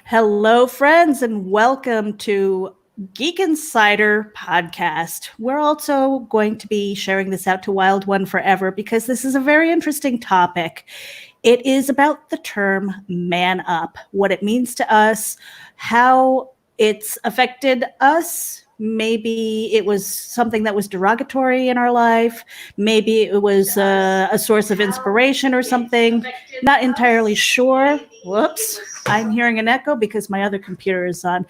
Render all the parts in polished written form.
Hello, friends, and welcome to Geek Insider podcast. We're also going to be sharing this out to WildOne forever because this is a very interesting topic. It is about the term man up, what it means to us, how it's affected us. Maybe it was something that was derogatory in our life. Maybe it was a source of inspiration or something. Not entirely sure. Whoops. I'm hearing an echo because my other computer is on.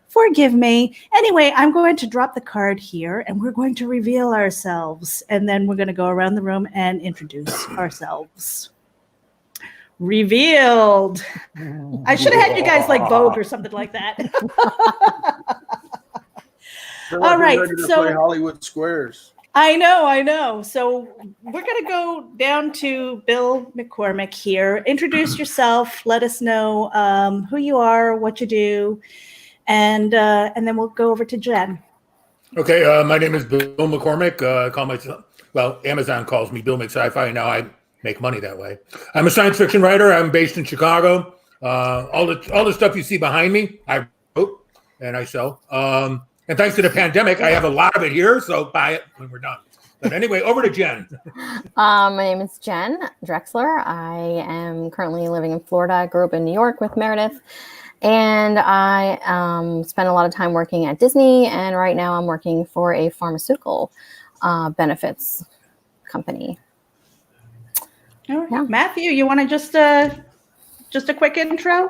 Forgive me. Anyway, I'm going to drop the card here and we're going to reveal ourselves. And then we're going to go around the room and introduce ourselves. Revealed. I should have had you guys like Vogue or something like that. All right. So play Hollywood Squares. I know. So we're going to go down to Bill McCormick here. Introduce yourself. Let us know who you are, what you do, and then we'll go over to Jen. Okay, my name is Bill McCormick. I call myself, Amazon calls me Bill McSci-Fi. Now I make money that way. I'm a science fiction writer. I'm based in Chicago. All the stuff you see behind me, I wrote and I sell. And thanks to the pandemic, I have a lot of it here, so buy it when we're done. But anyway, over to Jen. My name is Jen Drexler. I am currently living in Florida. I grew up in New York with Meredith. And I spent a lot of time working at Disney. And right now I'm working for a pharmaceutical benefits company. All right. Yeah. Matthew, you want to just a quick intro?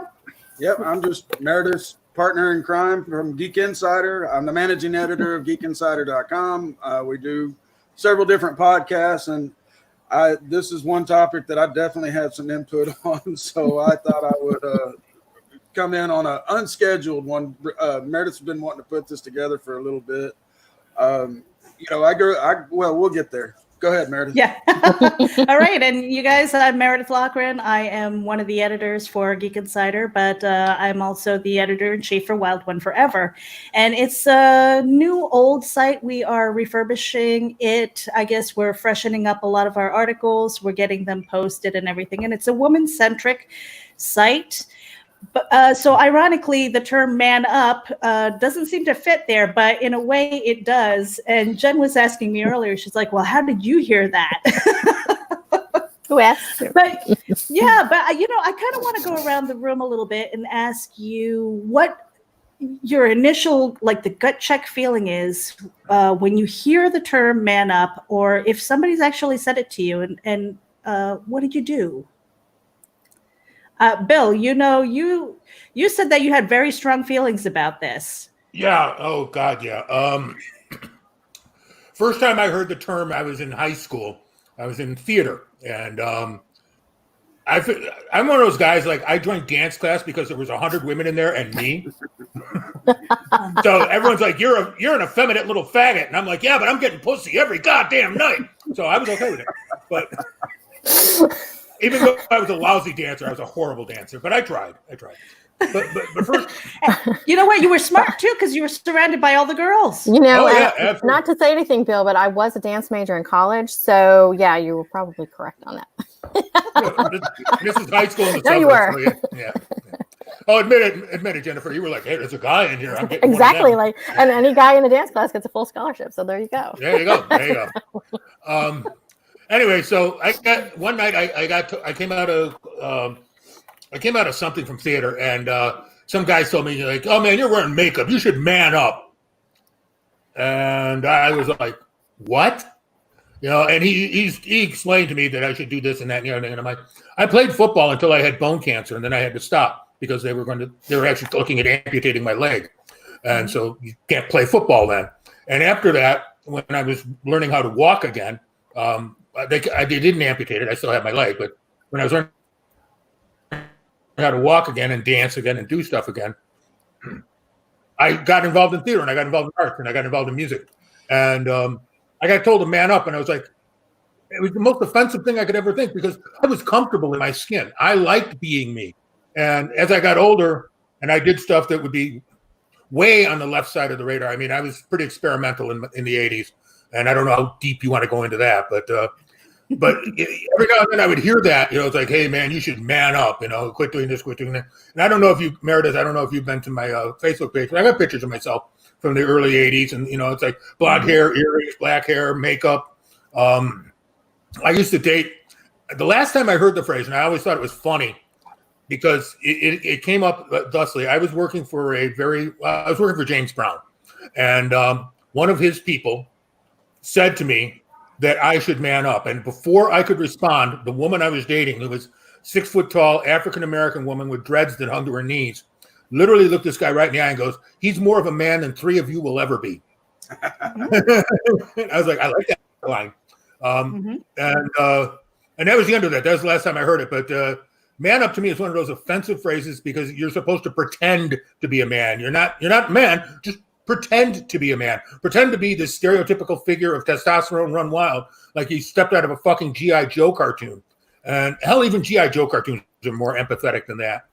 Yep, I'm just Meredith's partner in crime from Geek Insider. I'm the managing editor of geekinsider.com. We do several different podcasts, and this is one topic that I definitely have some input on, so I thought I would come in on an unscheduled one. Meredith's been wanting to put this together for a little bit. We'll get there. Go ahead, Meredith. Yeah. All right. And you guys, I'm Meredith Loughran. I am one of the editors for Geek Insider, but I'm also the editor-in-chief for WildOne Forever. And it's a new old site. We are refurbishing it. I guess we're freshening up a lot of our articles. We're getting them posted and everything. And it's a woman-centric site. But so ironically, the term man up doesn't seem to fit there, but in a way it does. And Jen was asking me earlier, she's like, well, how did you hear that? Who asked you? But I kind of want to go around the room a little bit and ask you what your initial, like the gut check feeling is when you hear the term man up, or if somebody's actually said it to you, and what did you do? Bill, you said that you had very strong feelings about this. Yeah. Oh, God, yeah. First time I heard the term, I was in high school. I was in theater. And I'm one of those guys, like, I joined dance class because there was 100 women in there and me. So everyone's like, you're an effeminate little faggot. And I'm like, yeah, but I'm getting pussy every goddamn night. So I was okay with it. But even though I was a lousy dancer, I was a horrible dancer, but I tried. But first, you know what? You were smart too because you were surrounded by all the girls. Not to say anything, Bill, but I was a dance major in college, so yeah, you were probably correct on that. This is high school in the No, you were. Yeah. Oh, admit it, Jennifer. You were like, hey, there's a guy in here. I'm getting exactly, and any guy in a dance class gets a full scholarship. So there you go. There you go. Anyway, so I got one night. I came out of something from theater, and some guy told me, like, "Oh man, you're wearing makeup. You should man up." And I was like, "What?" And he explained to me that I should do this and that, and I'm like, I played football until I had bone cancer, and then I had to stop because they were actually looking at amputating my leg, and so you can't play football then. And after that, when I was learning how to walk again. They didn't amputate it. I still have my leg, but when I was learning how to walk again and dance again and do stuff again, I got involved in theater and I got involved in art and I got involved in music. And I got told to man up, and I was like, it was the most offensive thing I could ever think because I was comfortable in my skin. I liked being me. And as I got older and I did stuff that would be way on the left side of the radar. I mean, I was pretty experimental in the 80s. And I don't know how deep you want to go into that, but But every now and then I would hear that, it's like, hey, man, you should man up, quit doing this, quit doing that. And I don't know if you, Meredith, I don't know if you've been to my Facebook page, but I got pictures of myself from the early 80s. And, it's like blonde hair, earrings, black hair, makeup. I used to date. The last time I heard the phrase, and I always thought it was funny because it came up thusly. I was working for James Brown. And one of his people said to me that I should man up. And before I could respond, the woman I was dating, who was 6 foot tall, African-American woman with dreads that hung to her knees, literally looked this guy right in the eye and goes, he's more of a man than 3 of you will ever be. I was like, I like that line. And that was the end of that. That was the last time I heard it. But man up to me is one of those offensive phrases because you're supposed to pretend to be a man. You're not a man, just pretend to be a man. Pretend to be this stereotypical figure of testosterone run wild, like he stepped out of a fucking G.I. Joe cartoon. And hell, even G.I. Joe cartoons are more empathetic than that.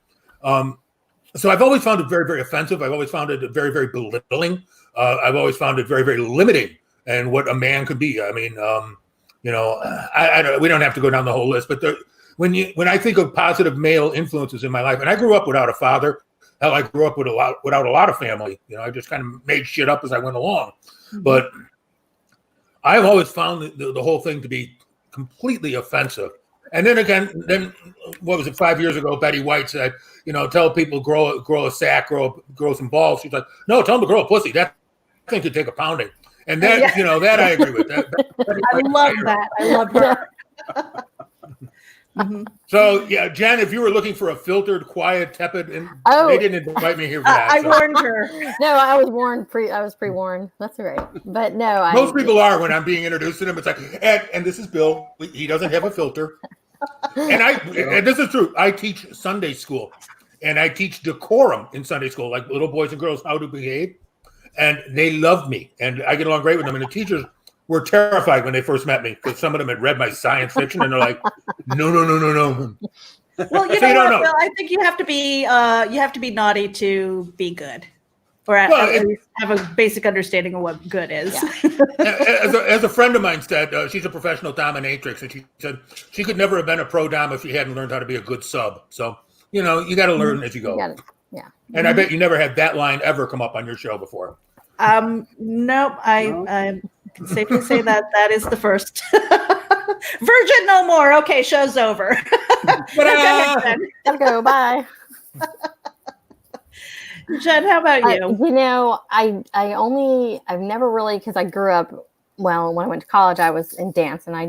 So I've always found it very, very offensive. I've always found it very, very belittling. I've always found it very, very limiting in what a man could be. I mean, we don't have to go down the whole list, but when I think of positive male influences in my life, and I grew up without a father. Hell, I grew up without a lot of family. I just kind of made shit up as I went along. But I've always found the whole thing to be completely offensive. And then again, what was it, 5 years ago, Betty White said, tell people grow a sack, grow some balls. She's like, no, tell them to grow a pussy. That thing could take a pounding. And that, that I agree with. That, I love that. I love her. So yeah, Jen, if you were looking for a filtered, quiet, tepid, and they didn't invite me here for that. I warned her. No, I was warned. I was pre-warned. That's all right. But no, most people are when I'm being introduced to them. It's like, and this is Bill. He doesn't have a filter. And this is true. I teach Sunday school, and I teach decorum in Sunday school, like little boys and girls how to behave, and they love me, and I get along great with them. And the teachers were terrified when they first met me because some of them had read my science fiction, and they're like, no. Well, you know what, Bill? I think you have to be naughty to be good, or at least have a basic understanding of what good is. Yeah. As a friend of mine said, she's a professional dominatrix, and she said she could never have been a pro dom if she hadn't learned how to be a good sub. So you got to learn as you go. Yeah. And I bet you never had that line ever come up on your show before. Nope. I can safely say that is the first. Virgin no more. Okay, show's over. Gotta go. Bye. Jen, how about you? I've never really, because I grew up, well, when I went to college, I was in dance, and I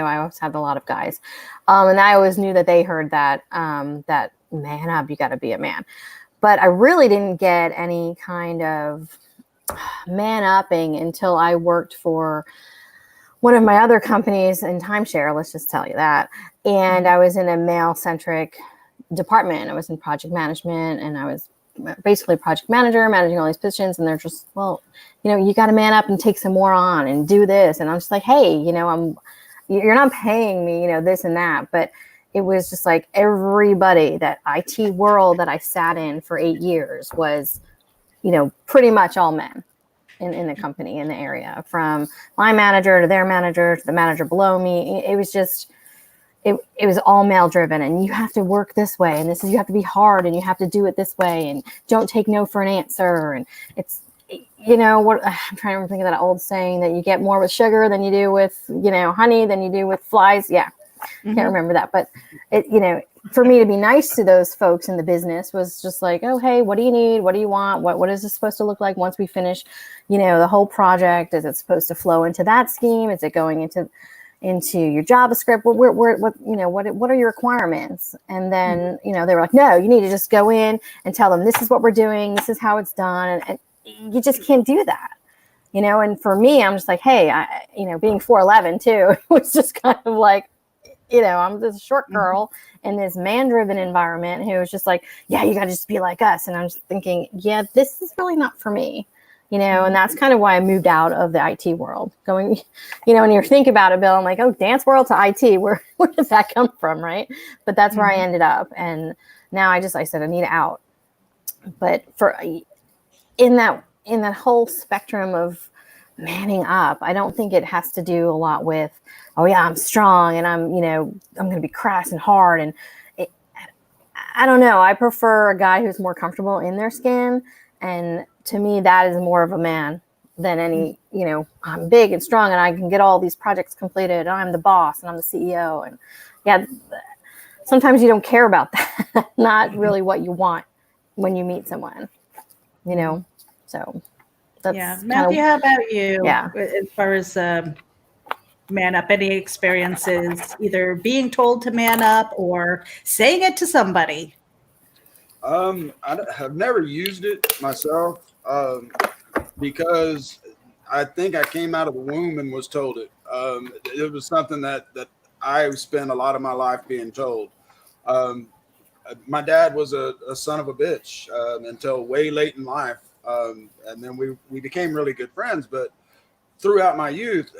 always had a lot of guys. And I always knew that they heard that man up, you got to be a man. But I really didn't get any kind of man upping until I worked for one of my other companies in timeshare. Let's just tell you that. And I was in a male-centric department. I was in project management, and I was basically a project manager, managing all these positions. And they're just, well, you got to man up and take some more on and do this. And I'm just like, hey, you're not paying me, this and that. But it was just like everybody, that IT world that I sat in for 8 years was, pretty much all men in the company, in the area, from my manager to their manager to the manager below me. It was just, it was all male driven, and you have to work this way, and you have to be hard, and you have to do it this way, and don't take no for an answer. And it's, what I'm trying to think of that old saying that you get more with sugar than you do with, honey than you do with flies. Yeah. Can't remember that, but it, for me to be nice to those folks in the business was just like, oh, hey, what do you need? What do you want? What is this supposed to look like once we finish, the whole project? Is it supposed to flow into that scheme? Is it going into your JavaScript? What are your requirements? And then, they were like, no, you need to just go in and tell them, this is what we're doing. This is how it's done. And you just can't do that. And for me, I'm just like, hey, being 4'11" too, it was just kind of like, I'm this short girl in this man-driven environment who was just like, yeah, you got to just be like us. And I'm just thinking, yeah, this is really not for me, and that's kind of why I moved out of the IT world. Going, when you think about it, Bill, I'm like, oh, dance world to IT, where does that come from, right? But that's where I ended up. And now I said, I need out. But in that whole spectrum of manning up. I don't think it has to do a lot with, oh yeah, I'm strong and I'm going to be crass and hard. And I don't know. I prefer a guy who's more comfortable in their skin. And to me, that is more of a man than any, I'm big and strong and I can get all these projects completed. And I'm the boss and I'm the CEO. And yeah, sometimes you don't care about that. Not really what you want when you meet someone, so that's Matthew, how about you? Yeah. As far as man up, any experiences either being told to man up or saying it to somebody? I have never used it myself because I think I came out of the womb and was told it. It was something that I spent a lot of my life being told. My dad was a son of a bitch until way late in life. And then we became really good friends. But throughout my youth,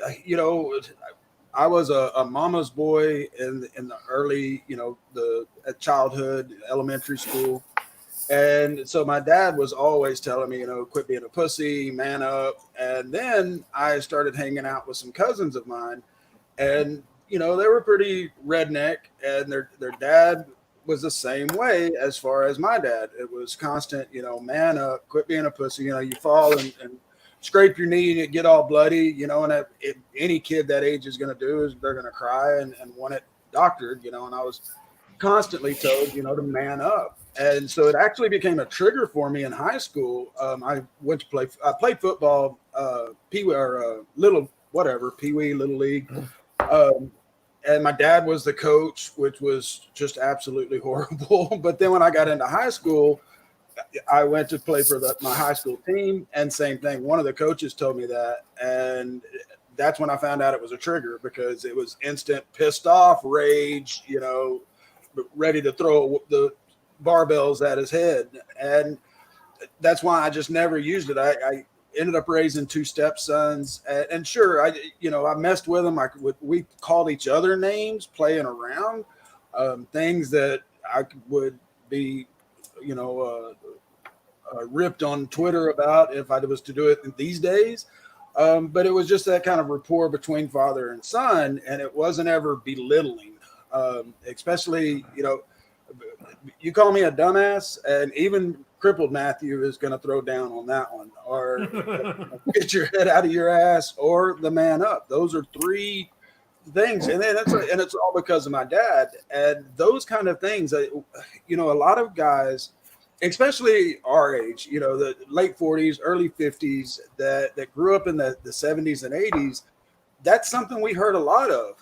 I was a mama's boy in the early, at childhood, elementary school. And so my dad was always telling me, quit being a pussy, man up. And then I started hanging out with some cousins of mine. And, they were pretty redneck. And their dad was the same way as far as my dad. It was constant, man up, quit being a pussy. You fall and scrape your knee and you get all bloody, and any kid that age is going to do is they're going to cry and want it doctored, and I was constantly told, to man up. And so it actually became a trigger for me in high school. I played football, pee-wee or little league. And my dad was the coach, which was just absolutely horrible. But then when I got into high school, I went to play for my high school team, and same thing. One of the coaches told me that, and that's when I found out it was a trigger, because it was instant pissed off, rage, ready to throw the barbells at his head. And that's why I just never used it. I ended up raising 2 stepsons, and sure, I messed with them. We called each other names, playing around, things that I would be, ripped on Twitter about if I was to do it these days. But it was just that kind of rapport between father and son, and it wasn't ever belittling. Especially, you call me a dumbass, and even crippled Matthew is going to throw down on that one, or get your head out of your ass, or the man up. Those are 3 things, and then it's all because of my dad. And those kind of things, a lot of guys, especially our age, the late 40s, early 50s, that grew up in the 70s and 80s, that's something we heard a lot of.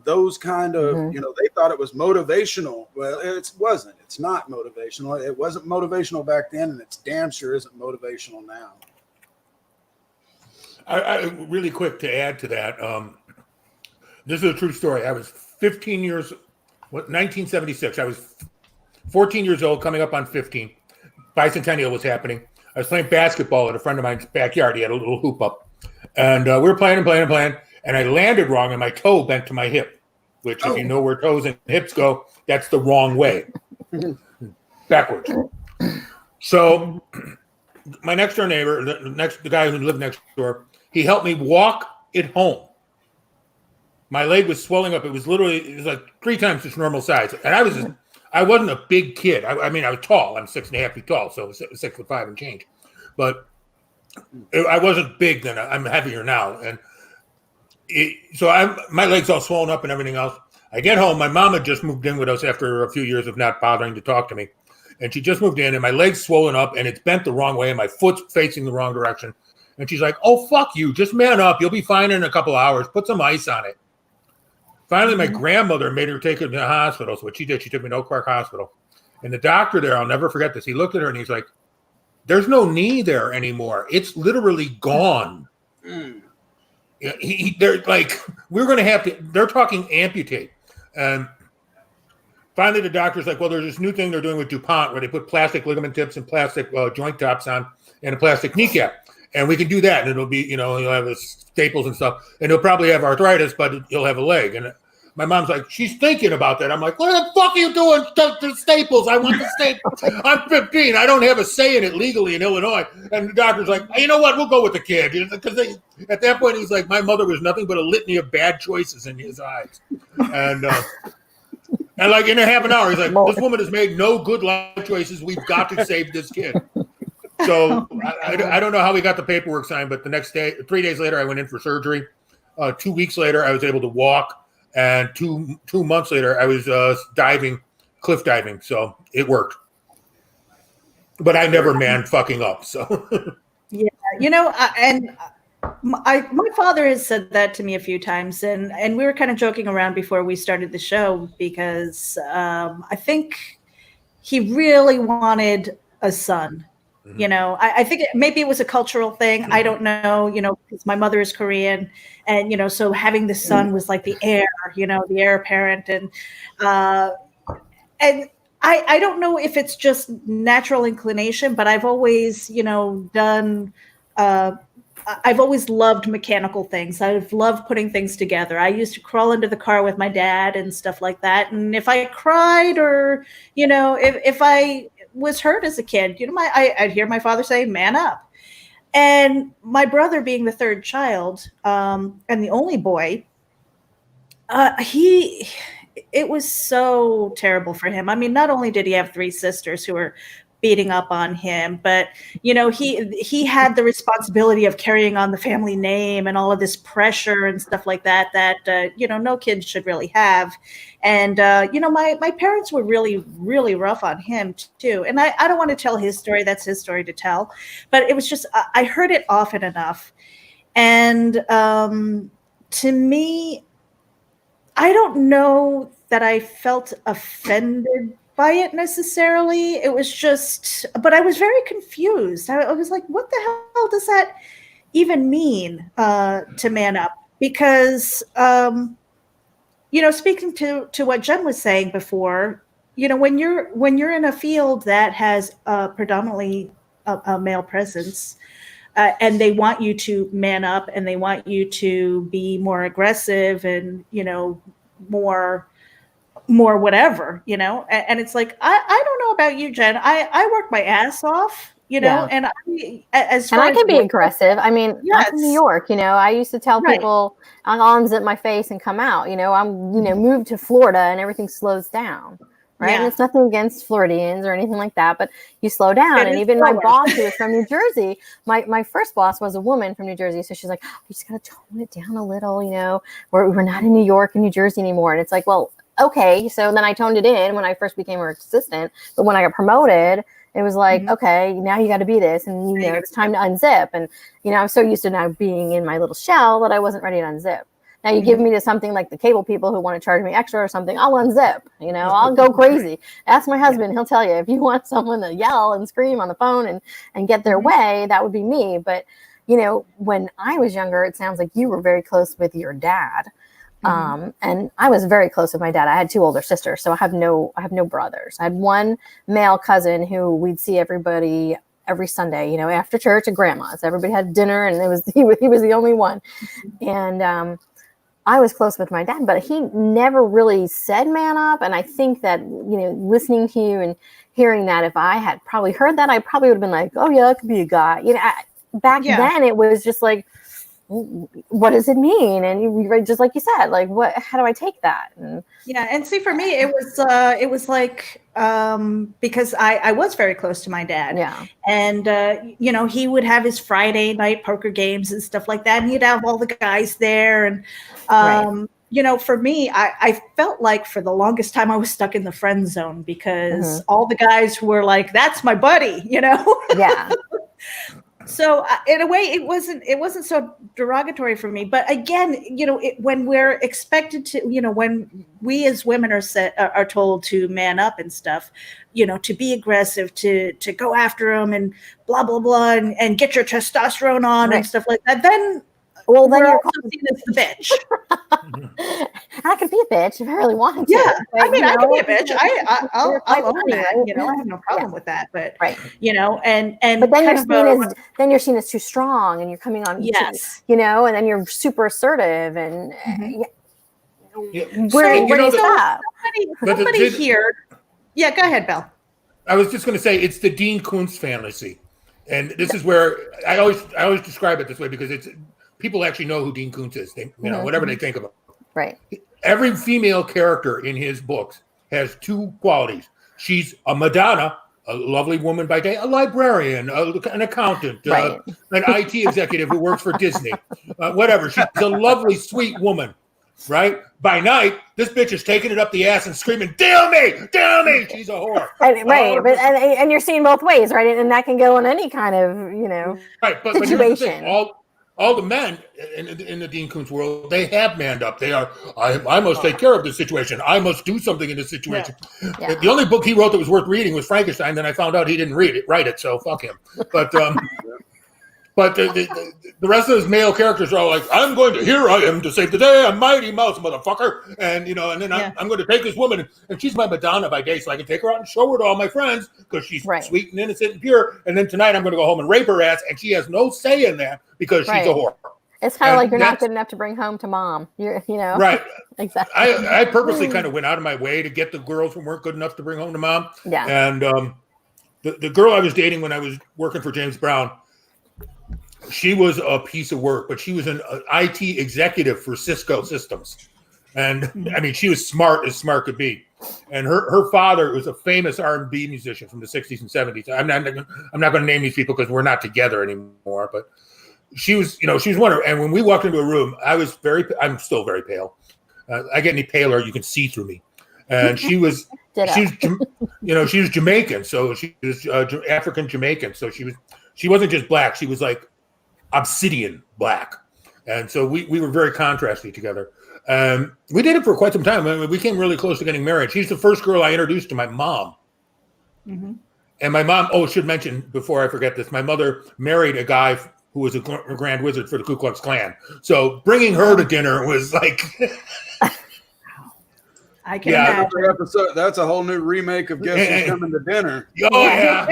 Those kind of, they thought it was motivational. Well, it wasn't. It's not motivational. It wasn't motivational back then, and it's damn sure isn't motivational now. I really quick to add to that. This is a true story. I was 1976. I was 14 years old, coming up on 15. Bicentennial was happening. I was playing basketball at a friend of mine's backyard. He had a little hoop up. And we were playing. And I landed wrong, and my toe bent to my hip, which, if you know where toes and hips go, that's the wrong way. Backwards. So my next door neighbor, the guy who lived next door, he helped me walk it home. My leg was swelling up. It was like 3 times its normal size. And I wasn't a big kid. I mean, I was tall. I'm 6.5 feet tall, so 6'5" and change. But I wasn't big then. I'm heavier now. And my legs all swollen up and everything else. I get home. My mom had just moved in with us after a few years of not bothering to talk to me. And she just moved in, and my leg's swollen up, and it's bent the wrong way, and my foot's facing the wrong direction. And she's like, "Oh, fuck you. Just man up. You'll be fine in a couple hours. Put some ice on it." Finally, my grandmother made her take her to the hospital. So what she did, she took me to Oak Park Hospital. And the doctor there, I'll never forget this, he looked at her, and he's like, "There's no knee there anymore. It's literally gone." They're like, we're going to have to, they're talking amputate. And finally, the doctor's like, "Well, there's this new thing they're doing with DuPont where they put plastic ligament tips and plastic joint tops on and a plastic kneecap. And we can do that. And it'll be, you'll have the staples and stuff. And he'll probably have arthritis, but he'll have a leg." And My mom's like, she's thinking about that. I'm like, what the fuck are you doing to Staples? I want the Staples. I'm 15. I don't have a say in it legally in Illinois. And the doctor's like, you know what? We'll go with the kid. Because at that point, he's like, my mother was nothing but a litany of bad choices in his eyes. And like in a half an hour, he's like, this woman has made no good life choices. We've got to save this kid. So I don't know how we got the paperwork signed, but the next day, 3 days later, I went in for surgery. 2 weeks later, I was able to walk. And two months later, I was cliff diving. So it worked. But I never manned fucking up. So yeah, my father has said that to me a few times, and we were kind of joking around before we started the show because I think he really wanted a son. Mm-hmm. I think maybe it was a cultural thing. Mm-hmm. I don't know, because my mother is Korean, and so having the son was like the heir, the heir apparent, and I don't know if it's just natural inclination, but I've always, done. I've always loved mechanical things. I've loved putting things together. I used to crawl into the car with my dad and stuff like that. And if I cried or, if I was hurt as a kid, I'd hear my father say, man up. And my brother being the third child and the only boy, it was so terrible for him. I mean, not only did he have three sisters who were beating up on him, but he had the responsibility of carrying on the family name and all of this pressure and stuff like that no kids should really have. And my parents were really, really rough on him too. And I don't want to tell his story, that's his story to tell, but it was just I heard it often enough. And to me, I don't know that I felt offended by it necessarily. It was just, but I was very confused. I was like, what the hell does that even mean to man up? Because, speaking to what Jen was saying before, when you're in a field that has predominantly a male presence, and they want you to man up and they want you to be more aggressive and, more whatever, and it's like, I don't know about you, Jen. I work my ass off, and I can be aggressive. I mean, yes. I'm from New York, I used to tell people I'll unzip my face and come out, I'm, moved to Florida and everything slows down. Right. Yeah. And it's nothing against Floridians or anything like that, but you slow down. And even my boss, who was from New Jersey, my first boss was a woman from New Jersey. So she's like, you just got to tone it down a little, we're not in New York and New Jersey anymore. And it's like, well, okay. So then I toned it in when I first became her assistant. But when I got promoted, it was like, okay, now you got to be this. And, it's time to unzip. And, I'm so used to now being in my little shell that I wasn't ready to unzip. Now you give me to something like the cable people who want to charge me extra or something, I'll unzip, I'll go crazy. Ask my husband, he'll tell you, if you want someone to yell and scream on the phone and get their way, that would be me. But, when I was younger, it sounds like you were very close with your dad. And I was very close with my dad. I had two older sisters, so I have no brothers. I had one male cousin who we'd see everybody every Sunday, after church at grandma's. Everybody had dinner and he was the only one. And, I was close with my dad, but he never really said man up. And I think that, listening to you and hearing that, if I had probably heard that, I probably would have been like, oh yeah, that could be a guy. Back then it was just like, what does it mean? And you just like you said, like, how do I take that? And see, for me, it was like, because I was very close to my dad. Yeah. And, he would have his Friday night poker games and stuff like that. And he'd have all the guys there. And, for me, I felt like for the longest time I was stuck in the friend zone because all the guys were like, that's my buddy, Yeah. So in a way, it wasn't so derogatory for me. But again, when we're expected to, when we as women are told to man up and stuff, to be aggressive, to go after them and blah, blah, blah, and get your testosterone on and stuff like that, then we're also seen as the bitch. I could be a bitch if I really wanted to. Yeah, but, I could be a bitch. I'll own that. I have no problem with that. But and but then you're seen as too strong, and you're coming on. Yes, and then you're super assertive, and Where do you stop? Somebody here. Yeah, go ahead, Bill. I was just going to say it's the Dean Koontz fantasy, and this is where I always describe it this way because it's people actually know who Dean Koontz is. They, whatever they think about. Right. Every female character in his books has two qualities. She's a Madonna, a lovely woman by day, a librarian, an accountant, right. An IT executive who works for Disney, whatever. She's a lovely, sweet woman, right? By night, this bitch is taking it up the ass and screaming, "Damn me! She's a whore." Right, but and you're seeing both ways, right? And that can go in any kind of, right. But situation. But here's the thing. All the men in the Dean Koontz world, they have manned up. They are, I must take care of this situation. I must do something in this situation. Yeah. The only book he wrote that was worth reading was Frankenstein. Then I found out he didn't write it. So fuck him. But but the rest of his male characters are all like, here I am to save the day. I'm Mighty Mouse, motherfucker. And, and then I'm going to take this woman and she's my Madonna by day. So I can take her out and show her to all my friends because she's sweet and innocent and pure. And then tonight I'm going to go home and rape her ass. And she has no say in that because she's a whore. It's kind of like you're not good enough to bring home to mom. Right. Exactly. I purposely kind of went out of my way to get the girls who weren't good enough to bring home to mom. Yeah. And the girl I was dating when I was working for James Brown, she was a piece of work, but she was an IT executive for Cisco Systems. And I mean, she was smart as smart could be. And her father was a famous R&B musician from the 60s and 70s. I'm not going to name these people because we're not together anymore, but she was one of, and when we walked into a room, I'm still very pale. I get any paler, you can see through me. And she was Jamaican. So she was African Jamaican. So she wasn't just black. She was like obsidian black. And so we were very contrasty together. We did it for quite some time. I mean, we came really close to getting married. She's the first girl I introduced to my mom. Mm-hmm. And my mom, I should mention before I forget this, my mother married a guy who was a Grand Wizard for the Ku Klux Klan. So bringing her to dinner was like... I can imagine. That's a whole new remake of Guess Who's Coming to Dinner. Oh, yeah.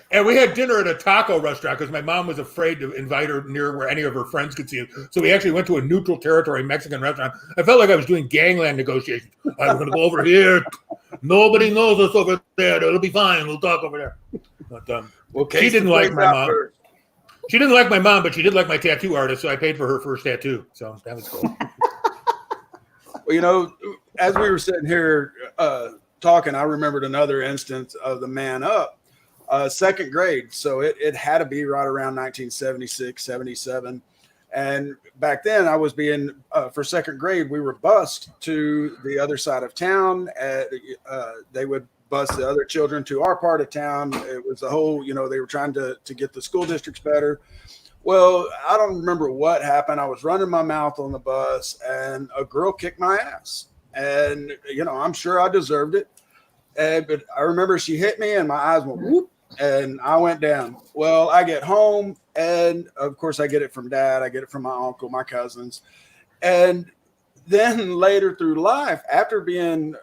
And we had dinner at a taco restaurant because my mom was afraid to invite her near where any of her friends could see it. So we actually went to a neutral territory Mexican restaurant. I felt like I was doing gangland negotiations. I'm going to go over here. Nobody knows us over there. It'll be fine. We'll talk over there. But she didn't like my mom. She didn't like my mom, but she did like my tattoo artist, so I paid for her first tattoo. So that was cool. Well, as we were sitting here talking, I remembered another instance of the man up, second grade. So it had to be right around 1976, 77. And back then I was being, for second grade, we were bused to the other side of town. They would bus the other children to our part of town. It was the whole, they were trying to get the school districts better. Well, I don't remember what happened. I was running my mouth on the bus and a girl kicked my ass. And, I'm sure I deserved it. But I remember she hit me and my eyes went whoop and I went down. Well, I get home and of course I get it from dad. I get it from my uncle, my cousins. And then later through life, after being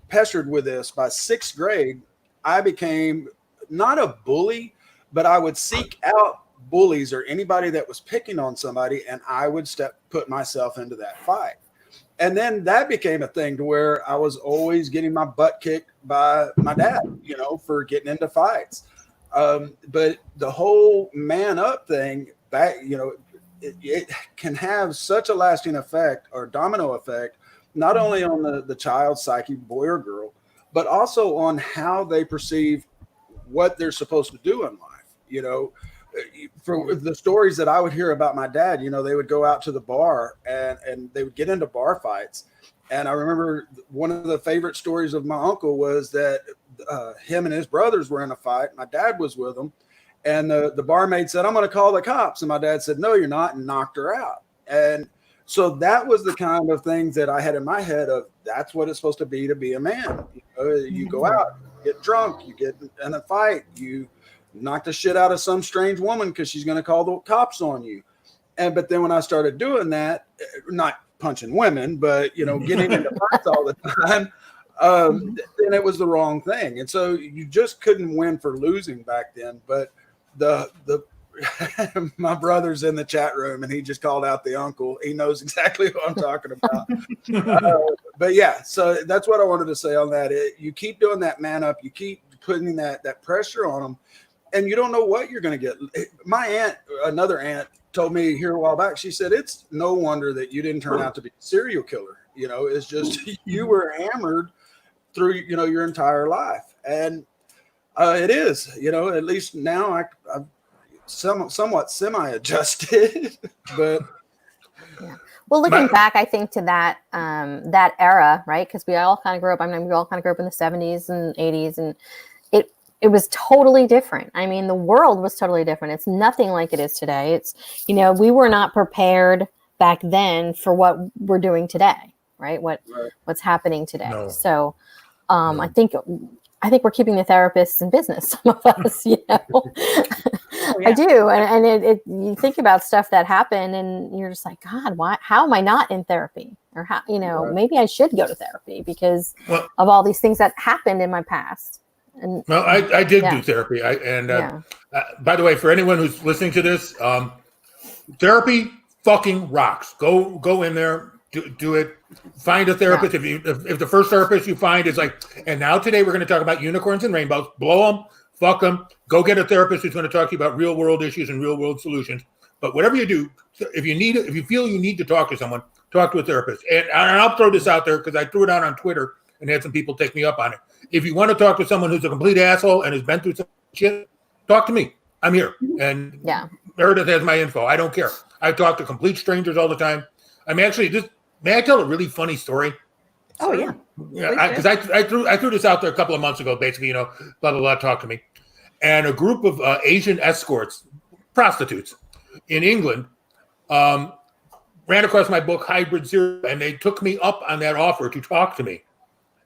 pestered with this by sixth grade, I became not a bully, but I would seek out bullies or anybody that was picking on somebody, and I would put myself into that fight. And then that became a thing to where I was always getting my butt kicked by my dad, for getting into fights. But the whole man up thing, it can have such a lasting effect or domino effect, not only on the child's psyche, boy or girl, but also on how they perceive what they're supposed to do in life. For the stories that I would hear about my dad, they would go out to the bar and they would get into bar fights. And I remember one of the favorite stories of my uncle was that him and his brothers were in a fight. My dad was with them. And the barmaid said, "I'm going to call the cops." And my dad said, "No, you're not," and knocked her out. And so that was the kind of things that I had in my head of that's what it's supposed to be a man. You go out, you get drunk, you get in a fight, you knock the shit out of some strange woman because she's going to call the cops on you. But then when I started doing that, not punching women, but, getting into fights all the time, then it was the wrong thing. And so you just couldn't win for losing back then. But the my brother's in the chat room and he just called out the uncle. He knows exactly what I'm talking about. But yeah, so that's what I wanted to say on that. You keep doing that man up. You keep putting that pressure on them, and you don't know what you're going to get. My aunt, another aunt, told me here a while back. She said it's no wonder that you didn't turn out to be a serial killer. You know, it's just you were hammered through your entire life, and it is. You know, at least now I've somewhat semi-adjusted, but. Yeah. Well, looking back, I think to that that era, right? Because we all kind of grew up. I mean, we all kind of grew up in the 70s and 80s, and it was totally different. I mean, the world was totally different. It's nothing like it is today. It's, we were not prepared back then for what we're doing today, right? What's happening today. No. So, I think we're keeping the therapists in business. Some of us, Oh, yeah. I do, and you think about stuff that happened, and you're just like, God, why? How am I not in therapy? Or how? Right. Maybe I should go to therapy because of all these things that happened in my past. And I did do therapy. By the way, for anyone who's listening to this, therapy fucking rocks. Go in there, do it. Find a therapist. Yeah. If the first therapist you find is like, and now today we're going to talk about unicorns and rainbows. Blow them. Fuck them. Go get a therapist who's going to talk to you about real world issues and real world solutions. But whatever you do, if you feel you need to talk to someone, talk to a therapist. And I'll throw this out there because I threw it out on Twitter and had some people take me up on it. If you want to talk to someone who's a complete asshole and has been through some shit, talk to me. I'm here. And Meredith has my info. I don't care. I talk to complete strangers all the time. I'm actually may I tell a really funny story? Oh, yeah. Yeah, because I threw this out there a couple of months ago, basically, blah, blah, blah, talk to me. And a group of Asian escorts, prostitutes in England, ran across my book, Hybrid Zero, and they took me up on that offer to talk to me.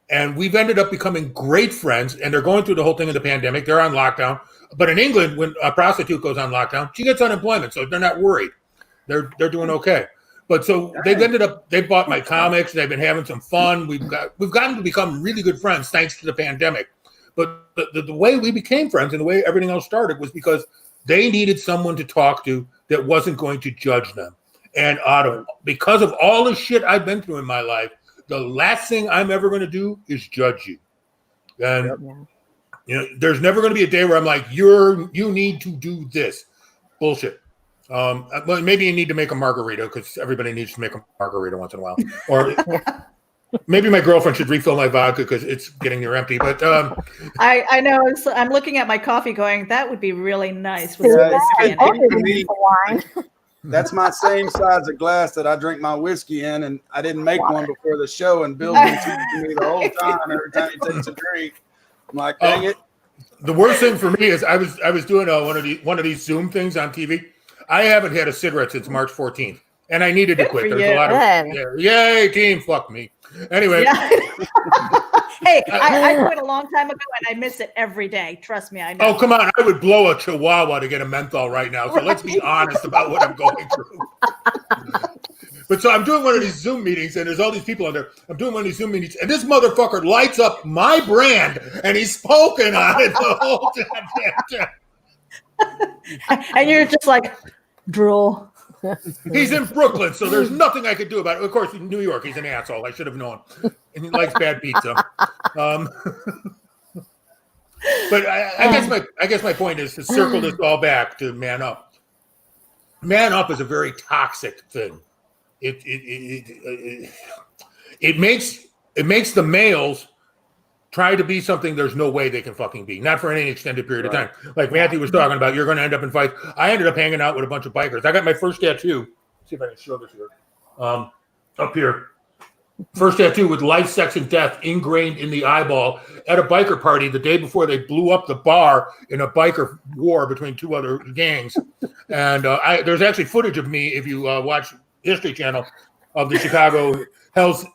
And we've ended up becoming great friends, and they're going through the whole thing of the pandemic. They're on lockdown. But in England, when a prostitute goes on lockdown, she gets unemployment, so they're not worried. They're doing okay. But so they bought my comics. They've been having some fun. We've gotten to become really good friends thanks to the pandemic. But the way we became friends and the way everything else started was because they needed someone to talk to that wasn't going to judge them. And because of all the shit I've been through in my life, the last thing I'm ever going to do is judge you. And there's never going to be a day where I'm like, you need to do this. Bullshit. Well, maybe you need to make a margarita because everybody needs to make a margarita once in a while. Or maybe my girlfriend should refill my vodka because it's getting near empty. But I know. I'm looking at my coffee going, that would be really nice. With That's my same size of glass that I drink my whiskey in, and I didn't make one before the show, and Bill's been teaching me the whole time every time he takes a drink. I'm like, dang it. The worst thing for me is I was doing one of these Zoom things on TV. I haven't had a cigarette since March 14th, and I needed to quit. There's a lot of yay team, fuck me. Anyway. Yeah. Hey, I quit a long time ago, and I miss it every day. Trust me, I know. Oh, come on. I would blow a chihuahua to get a menthol right now. So let's be honest about what I'm going through. But so I'm doing one of these Zoom meetings, and there's all these people on there. I'm doing one of these Zoom meetings, and this motherfucker lights up my brand, and he's poking on it the whole time. And you're just like, drool. He's in Brooklyn, so there's nothing I could do about it. Of course, in New York, he's an asshole. I should have known. And he likes bad pizza. But I guess my point is to circle this all back to man up. Man up is a very toxic thing. It makes the males try to be something there's no way they can fucking be. Not for any extended period of time. Like Matthew was talking about, you're going to end up in fights. I ended up hanging out with a bunch of bikers. I got my first tattoo. Let's see if I can show this here. Up here. First tattoo with life, sex, and death ingrained in the eyeball at a biker party the day before they blew up the bar in a biker war between two other gangs. And there's actually footage of me, if you watch History Channel, of the Chicago Hell's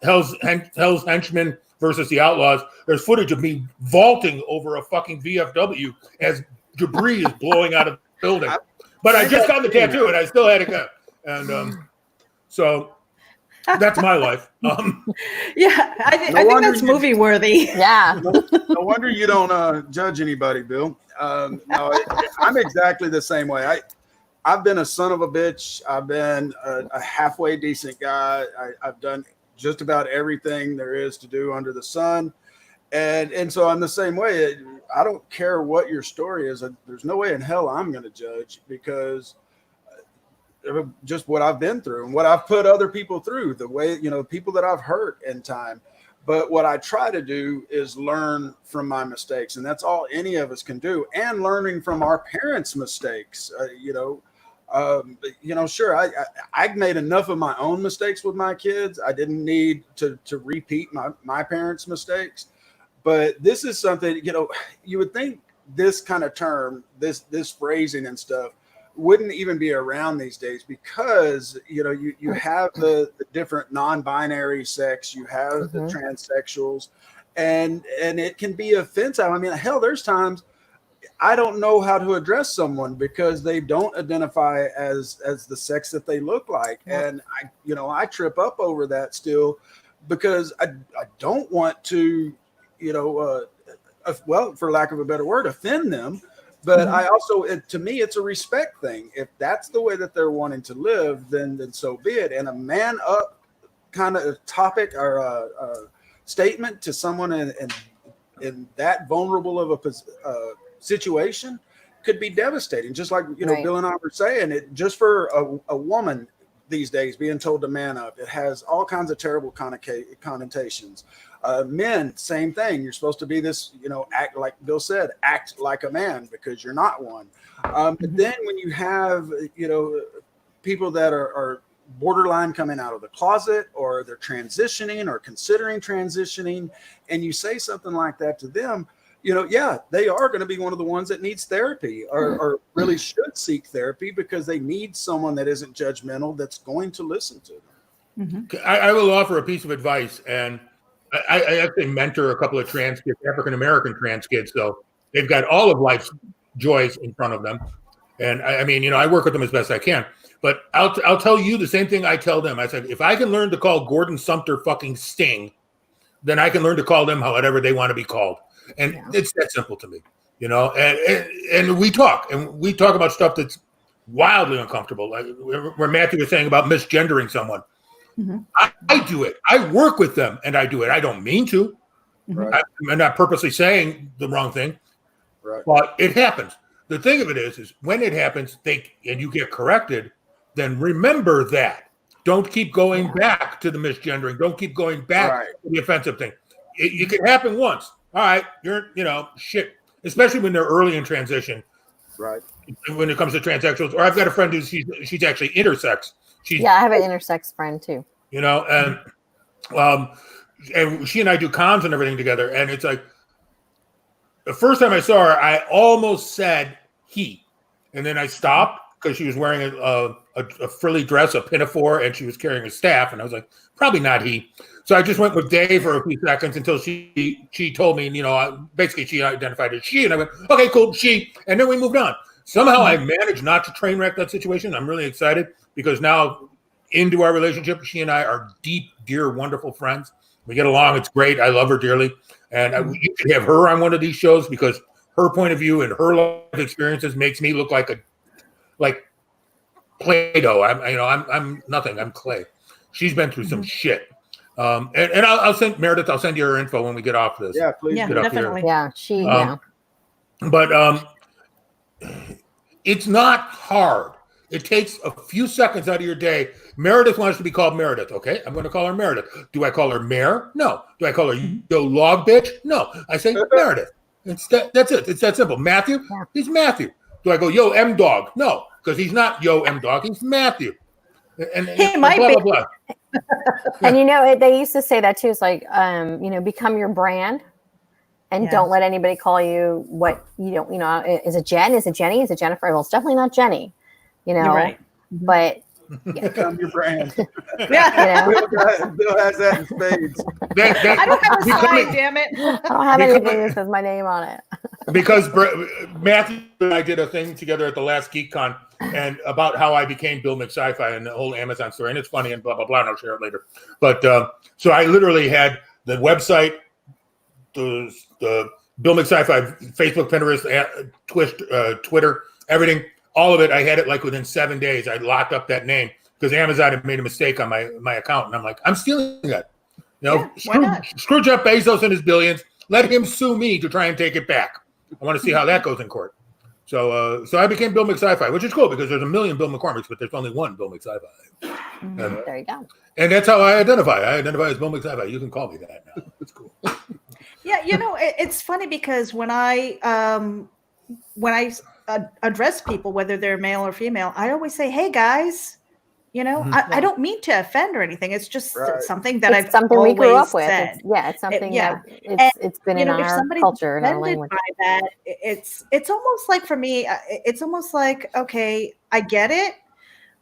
Henchmen versus the Outlaws. There's footage of me vaulting over a fucking VFW as debris is blowing out of the building. But I just got the tattoo and I still had it go. And so that's my life. Yeah, I think that's movie worthy. Yeah. No wonder you don't judge anybody, Bill. No, I'm exactly the same way. I've been a son of a bitch. I've been a halfway decent guy. I've done just about everything there is to do under the sun. And so I'm the same way. I don't care what your story is. There's no way in hell I'm going to judge, because of just what I've been through and what I've put other people through, the way, people that I've hurt in time. But what I try to do is learn from my mistakes. And that's all any of us can do. And learning from our parents' mistakes, sure, I made enough of my own mistakes with my kids. I didn't need to repeat my parents' mistakes. But this is something, you would think this kind of term, this phrasing and stuff wouldn't even be around these days, because, you have the different non-binary sex, you have the transsexuals, and it can be offensive. I mean, hell, there's times I don't know how to address someone because they don't identify as the sex that they look like. And I trip up over that still, because I don't want to, for lack of a better word, offend them. But I also, to me, it's a respect thing. If that's the way that they're wanting to live, then so be it. And a man up kind of topic or a statement to someone in that vulnerable of a situation could be devastating. Just like, right. Bill and I were saying, it just for a woman these days being told to man up, it has all kinds of terrible connotations. Men, same thing. You're supposed to be this, act like Bill said, act like a man, because you're not one. But then when you have, people that are borderline coming out of the closet, or they're transitioning or considering transitioning, and you say something like that to them, they are going to be one of the ones that needs therapy, or really should seek therapy, because they need someone that isn't judgmental, that's going to listen to them. I will offer a piece of advice, and I actually mentor a couple of trans kids, African-American trans kids, so they've got all of life's joys in front of them. And I work with them as best I can. But I'll tell you the same thing I tell them. I said, if I can learn to call Gordon Sumter fucking Sting, then I can learn to call them however they want to be called. And it's that simple to me, and we talk about stuff that's wildly uncomfortable. Like where Matthew was saying about misgendering someone. I do it. I work with them and I do it. I don't mean to. Right. I'm not purposely saying the wrong thing, right. But it happens. The thing of it is when it happens, and you get corrected, then remember that. Don't keep going back to the misgendering. Don't keep going back to the offensive thing. It can happen once. All right, you're, shit, especially when they're early in transition. Right. When it comes to transsexuals, or I've got a friend who's she's actually intersex. I have an intersex friend too. And she and I do cons and everything together, and it's like the first time I saw her, I almost said he, and then I stopped because she was wearing a frilly dress, a pinafore, and she was carrying a staff, and I was like, probably not he. So I just went with Dave for a few seconds until she told me, basically she identified as she, and I went, okay, cool, she, and then we moved on. Somehow I managed not to train wreck that situation. I'm really excited because now into our relationship, she and I are deep, dear, wonderful friends. We get along. It's great. I love her dearly. And you should have her on one of these shows because her point of view and her life experiences makes me look like Play-Doh. I'm nothing. I'm clay. She's been through some shit. And I'll send Meredith. I'll send you her info when we get off this. Yeah, please. Yeah, definitely. Yeah, But it's not hard. It takes a few seconds out of your day. Meredith wants to be called Meredith. Okay, I'm going to call her Meredith. Do I call her Mare? No. Do I call her Yo Log Bitch? No. I say Meredith. That's it. It's that simple. Matthew? Yeah. He's Matthew. Do I go Yo M Dog? No, because he's not Yo M Dog. He's Matthew. And he might blah, be. Blah, blah. And they used to say that too. It's like, become your brand, and don't let anybody call you what you don't. Is it Jen? Is it Jenny? Is it Jennifer? Well, it's definitely not Jenny. You're right. But become your brand. Bill has that in spades. I don't have a sign, damn it. I don't have anything that says my name on it. Because Matthew and I did a thing together at the last GeekCon and about how I became Bill McSci-Fi and the whole Amazon story. And it's funny and blah, blah, blah. And I'll share it later. But so I literally had the website, the Bill McSci-Fi, Facebook, Pinterest, Twitter, everything all of it, I had it like within 7 days. I locked up that name because Amazon had made a mistake on my account. And I'm like, I'm stealing that. Screw Jeff Bezos and his billions. Let him sue me to try and take it back. I want to see how that goes in court. So I became Bill McSci-Fi, which is cool because there's a million Bill McCormicks, but there's only one Bill McSci-Fi. There you go. And that's how I identify. I identify as Bill McSci-Fi. You can call me that now. It's cool. Yeah, it's funny because when I address people, whether they're male or female, I always say, "Hey guys," I don't mean to offend or anything. It's just something that I've something we grew up with. Said. It's something that it's been in our culture and our language. By that, it's almost like for me, it's almost like, okay, I get it,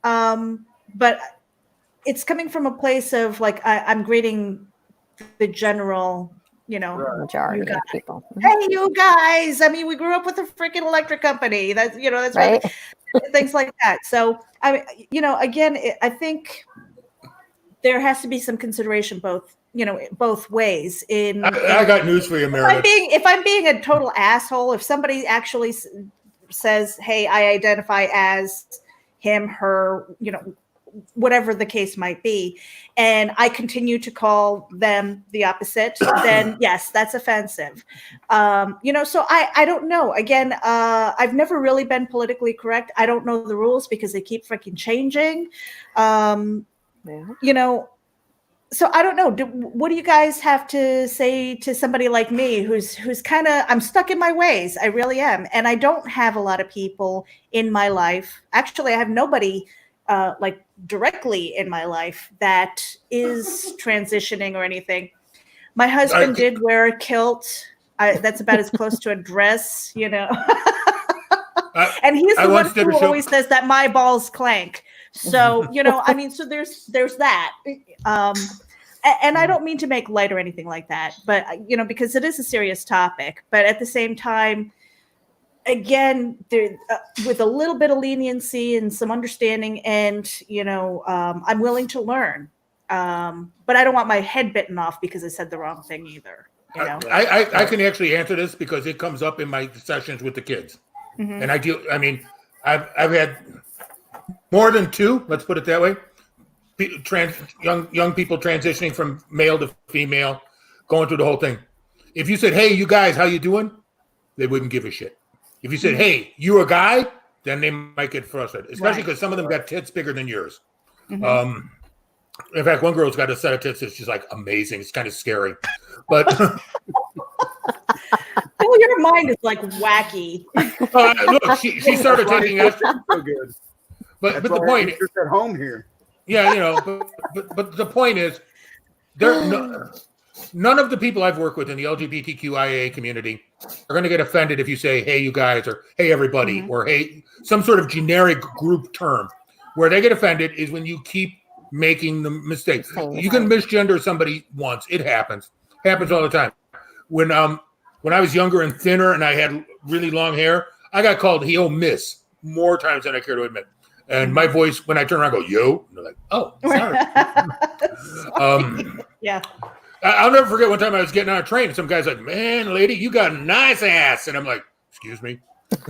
but it's coming from a place of like I'm greeting the general. Majority of people. Hey, you guys! I mean, we grew up with a freaking electric company. That's right. Things like that. So I think there has to be some consideration both ways. I got news for you, Meredith. If I'm being a total asshole, if somebody actually says, "Hey, I identify as him, her," whatever the case might be, and I continue to call them the opposite, then yes, that's offensive. So I don't know. Again, I've never really been politically correct. I don't know the rules because they keep freaking changing. So I don't know. What do you guys have to say to somebody like me who's kind of, I'm stuck in my ways. I really am. And I don't have a lot of people in my life. Actually, I have nobody like directly in my life that is transitioning or anything. My husband did wear a kilt. That's about as close to a dress, and he's the one who always says that my balls clank. So, so there's that. And I don't mean to make light or anything like that, but, because it is a serious topic, but at the same time, again, with a little bit of leniency and some understanding, and I'm willing to learn, but I don't want my head bitten off because I said the wrong thing either. I can actually answer this because it comes up in my sessions with the kids, and I've had more than two. Let's put it that way. Young people transitioning from male to female, going through the whole thing. If you said, "Hey, you guys, how you doing?" they wouldn't give a shit. If you said, "Hey, you a guy," then they might get frustrated, especially because some of them got tits bigger than yours. In fact, one girl's got a set of tits that's just like amazing. It's kind of scary, but your mind is like wacky. Look, she started taking estrogen. So good. But the point is, at home here. Yeah, but the point is, none of the people I've worked with in the LGBTQIA community are going to get offended if you say, "Hey, you guys," or "Hey, everybody," or "Hey," some sort of generic group term. Where they get offended is when you keep making the mistakes. You can misgender somebody once. It happens. Happens all the time. When I was younger and thinner and I had really long hair, I got called "Yo, Miss" more times than I care to admit. And my voice, when I turn around, go, "Yo," and they're like, "Oh, sorry." Yeah. I'll never forget one time I was getting on a train and some guy's like, "Man, lady, you got a nice ass." And I'm like, "Excuse me."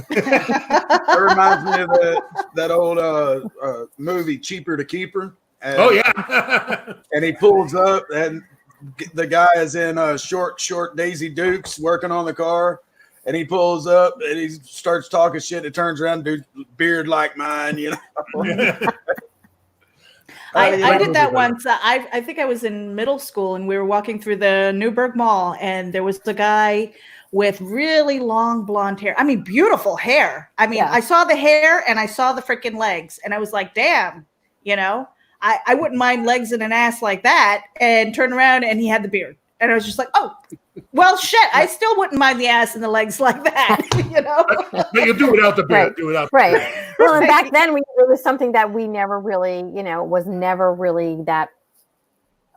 That reminds me of that old movie, Cheaper to Keeper. And, oh, yeah. And he pulls up and the guy is in short Daisy Dukes working on the car. And he pulls up and he starts talking shit. It turns around, dude, beard like mine, I did that once. I think I was in middle school and we were walking through the Newburgh Mall and there was the guy with really long blonde hair. I mean, beautiful hair. I mean, I saw the hair and I saw the freaking legs and I was like, damn, I wouldn't mind legs and an ass like that, and turn around and he had the beard. And I was just like, oh, well, shit, I still wouldn't mind the ass and the legs like that, But you do without the beard. Right. Do without right. the beard. Well, and back then it was something that we never really, was never really that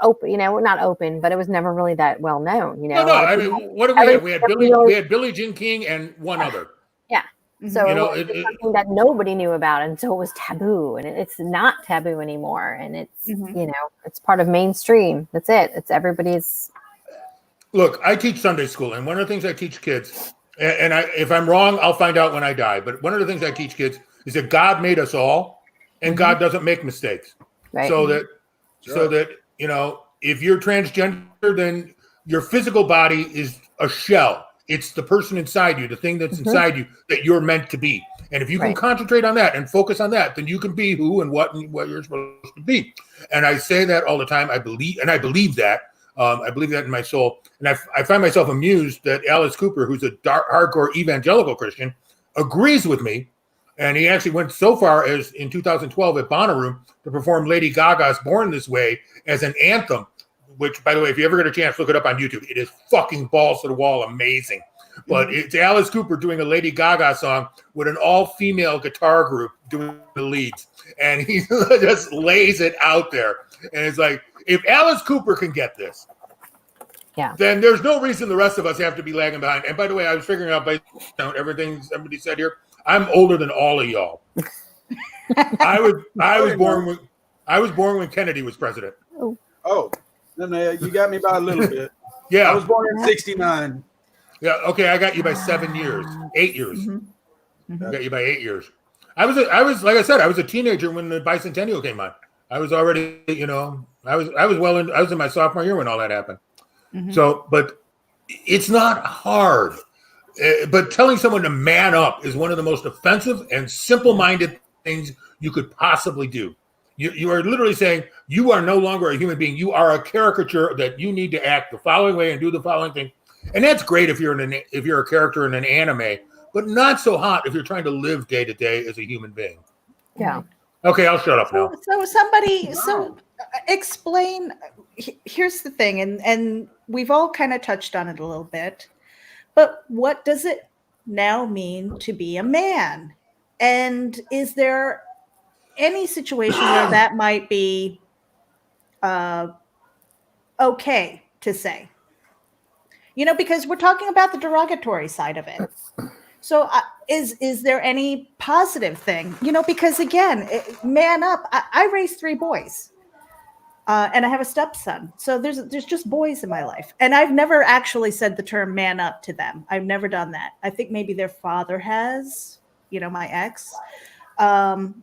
open, not open, but it was never really that well known, No, I mean, what do we have? We had Billie Jean King and one other. Yeah. So it was something that nobody knew about, and so it was taboo, and it's not taboo anymore, and it's it's part of mainstream. That's it. It's everybody's. Look, I teach Sunday school, and one of the things I teach kids, and if I'm wrong, I'll find out when I die. But one of the things I teach kids is that God made us all, and God doesn't make mistakes. Right. So that you know, if you're transgender, then your physical body is a shell. It's the person inside you, the thing that's inside you that you're meant to be. And if you can concentrate on that and focus on that, then you can be who and what you're supposed to be. And I say that all the time. I believe that. I believe that in my soul. And I find myself amused that Alice Cooper, who's a hardcore evangelical Christian, agrees with me. And he actually went so far as in 2012 at Bonnaroo to perform Lady Gaga's Born This Way as an anthem, which, by the way, if you ever get a chance, look it up on YouTube. It is fucking balls to the wall amazing. But it's Alice Cooper doing a Lady Gaga song with an all-female guitar group doing the leads. And he just lays it out there. And it's like, if Alice Cooper can get this, then there's no reason the rest of us have to be lagging behind. And by the way, I was figuring out by everything somebody said here, I'm older than all of y'all. I was born when Kennedy was president. Oh, then you got me by a little bit. Yeah, I was born in '69. Yeah, okay, I got you by 7 years, 8 years. I got you by 8 years. I was like I said, I was a teenager when the bicentennial came on. I was already, you know, I was in my sophomore year when all that happened. So, but it's not hard. But telling someone to man up is one of the most offensive and simple-minded things you could possibly do. You are literally saying you are no longer a human being. You are a caricature that you need to act the following way and do the following thing. And that's great if you're a character in an anime, but not so hot if you're trying to live day to day as a human being. Yeah. Okay, I'll shut up now. So explain. Here's the thing, and we've all kind of touched on it a little bit, but what does it now mean to be a man? And is there any situation where that might be okay to say? You know, because we're talking about the derogatory side of it. So is there any positive thing? You know, because again, man up. I raised 3 boys, and I have a stepson. So there's just boys in my life. And I've never actually said the term man up to them. I've never done that. I think maybe their father has, you know, my ex,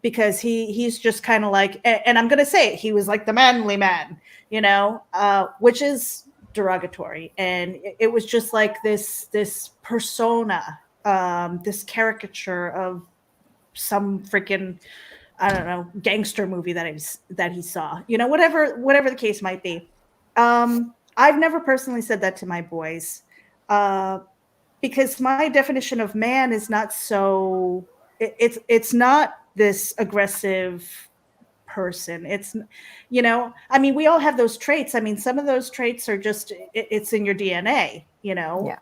because he's just kind of like, and I'm going to say it, he was like the manly man, you know, which is derogatory. And it was just like this persona, this caricature of some freaking, I don't know, gangster movie that he saw, you know, whatever the case might be. I've never personally said that to my boys, because my definition of man is not so, it's not this aggressive person. It's, you know, I mean, we all have those traits. I mean, some of those traits are just, it's in your DNA, you know? Yeah.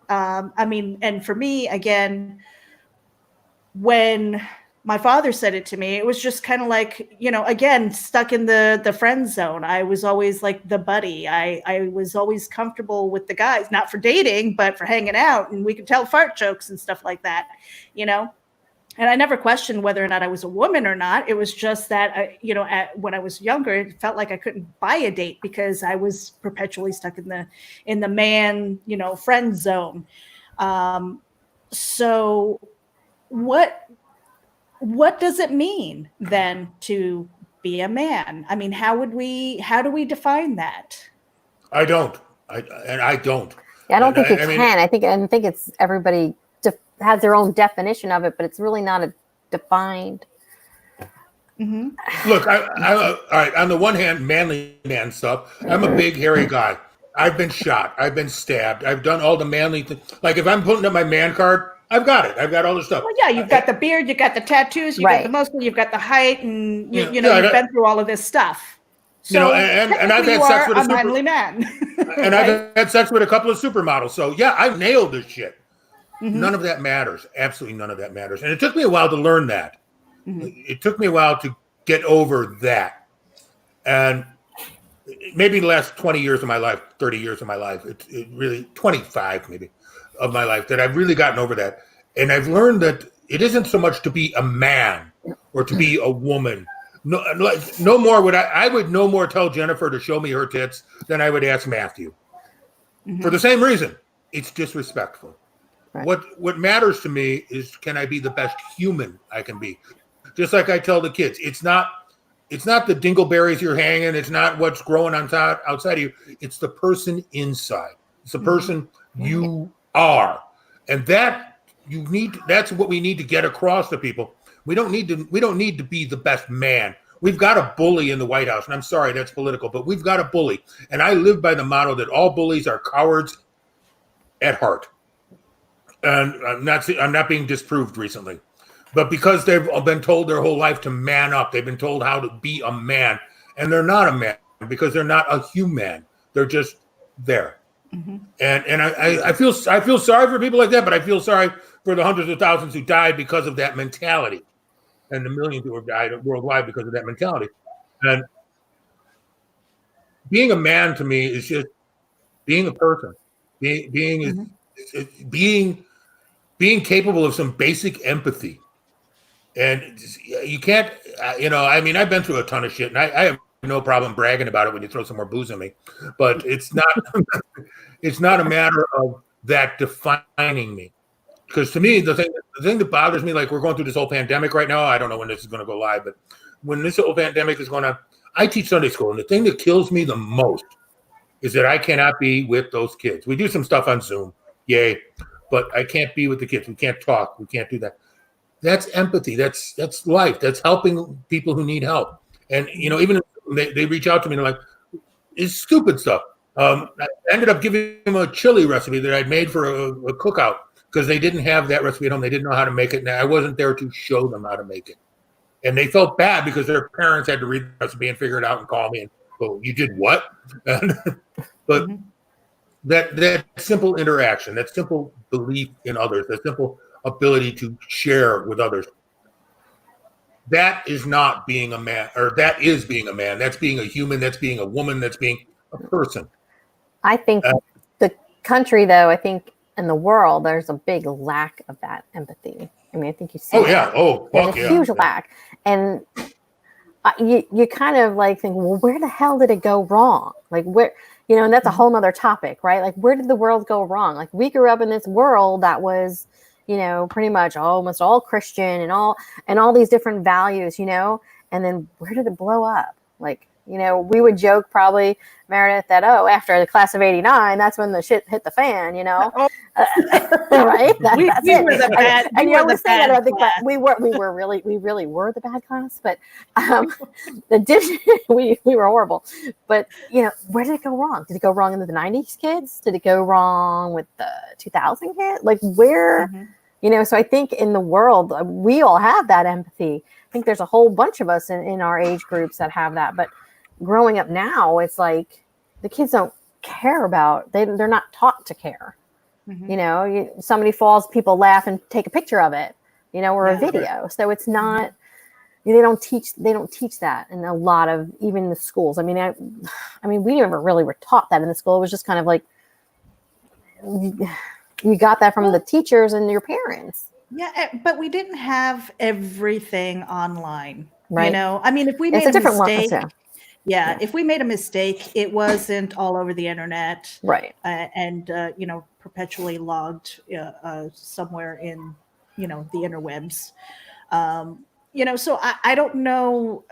I mean, and for me, again, when my father said it to me, it was just kind of like, you know, again, stuck in the friend zone. I was always like the buddy. I was always comfortable with the guys, not for dating, but for hanging out, and we could tell fart jokes and stuff like that, you know? And I never questioned whether or not I was a woman or not. It was just that, you know, when I was younger, it felt like I couldn't buy a date because I was perpetually stuck in the man, you know, friend zone. So what does it mean then to be a man? I mean, how do we define that? I don't. I don't think you can. I think it's everybody has their own definition of it, but it's really not a defined. Look, all right. On the one hand, manly man stuff. I'm a big hairy guy. I've been shot. I've been stabbed. I've done all the manly things. Like if I'm putting up my man card, I've got it. I've got all the stuff. Well, yeah, you've got the beard, you've got the tattoos, you've got the muscle, you've got the height, and you've been through all of this stuff. So you know, and I've had sex with a manly man. And I've had sex with a couple of supermodels. So yeah, I nailed this shit. None of that matters. Absolutely none of that matters. And it took me a while to learn that. It took me a while to get over that. And maybe the last 20 years of my life, 30 years of my life, it really 25 maybe of my life that I've really gotten over that. And I've learned that it isn't so much to be a man or to be a woman. No more would I would no more tell Jennifer to show me her tits than I would ask Matthew. For the same reason. It's disrespectful. Right. What matters to me is, can I be the best human I can be? Just like I tell the kids, it's not the dingleberries you're hanging. It's not what's growing outside of you. It's the person inside. It's the person you are. And that's what we need to get across to people. We don't need to be the best man. We've got a bully in the White House, and I'm sorry that's political, but we've got a bully. And I live by the motto that all bullies are cowards at heart. And I'm not being disproved recently. But because they've been told their whole life to man up, they've been told how to be a man, and they're not a man because they're not a human. They're just there. Mm-hmm. And I feel sorry for people like that, but I feel sorry for the hundreds of thousands who died because of that mentality, and the millions who have died worldwide because of that mentality. And being a man to me is just being a person, being capable of some basic empathy. And you can't, I've been through a ton of shit, and I have no problem bragging about it when you throw some more booze at me. But it's not, it's not a matter of that defining me. Because to me, the thing that bothers me, like we're going through this whole pandemic right now. I don't know when this is going to go live, but when this whole pandemic is going on, I teach Sunday school, and the thing that kills me the most is that I cannot be with those kids. We do some stuff on Zoom, yay, but I can't be with the kids. We can't talk. We can't do that. That's empathy. That's life. That's helping people who need help. And even if they reach out to me and they're like, it's stupid stuff. I ended up giving them a chili recipe that I'd made for a cookout because they didn't have that recipe at home. They didn't know how to make it, and I wasn't there to show them how to make it. And they felt bad because their parents had to read the recipe and figure it out and call me and go, "You did what?" But that simple interaction, that simple belief in others, that simple ability to share with others, that is not being a man, or that is being a man. That's being a human. That's being a woman. That's being a person. I think the country, though, in the world, there's a big lack of that empathy. I mean, I think you see. Oh yeah. Oh, there's a huge lack, and you kind of like think, well, where the hell did it go wrong? Like where, and that's a whole nother topic, right? Like where did the world go wrong? Like we grew up in this world that was, pretty much almost all Christian and all these different values, and then where did it blow up? Like, we would joke probably, Meredith, that, after the class of 89, that's when the shit hit the fan, right? We were the bad, and you always say that about the class. We really were the bad class, but we were horrible. But, where did it go wrong? Did it go wrong in the 90s kids? Did it go wrong with the 2000 kids? Like where, so I think in the world, we all have that empathy. I think there's a whole bunch of us in our age groups that have that, but growing up now, it's like the kids don't care about, they're not taught to care. Somebody falls, people laugh and take a picture of it, or a video. So it's not, they don't teach that in a lot of, even the schools. I mean, we never really were taught that in the school. It was just kind of like, you got that from the teachers and your parents. Yeah, but we didn't have everything online, right? If we made a mistake, if we made a mistake, it wasn't all over the internet, right? And perpetually logged somewhere in, the interwebs. So I don't know.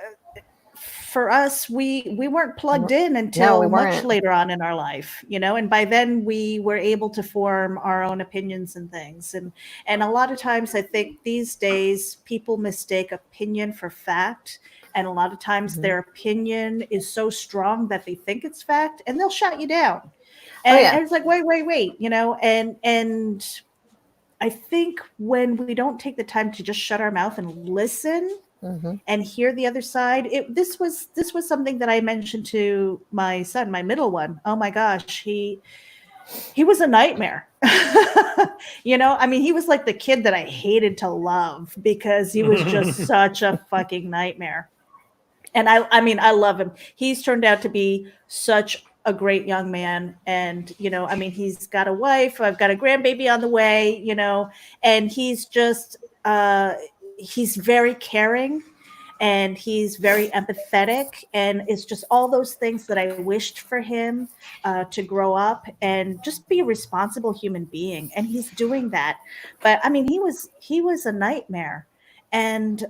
For us, we weren't plugged in until much later on in our life, and by then we were able to form our own opinions and things. And a lot of times I think these days people mistake opinion for fact. And a lot of times their opinion is so strong that they think it's fact and they'll shut you down. And it's like, wait, and I think when we don't take the time to just shut our mouth and listen and hear the other side, this was something that I mentioned to my son, my middle one. Oh my gosh, he was a nightmare. He was like the kid that I hated to love because he was just such a fucking nightmare. And I love him. He's turned out to be such a great young man. And, he's got a wife. I've got a grandbaby on the way, and he's just, he's very caring and he's very empathetic. And it's just all those things that I wished for him to grow up and just be a responsible human being. And he's doing that. But he was a nightmare. And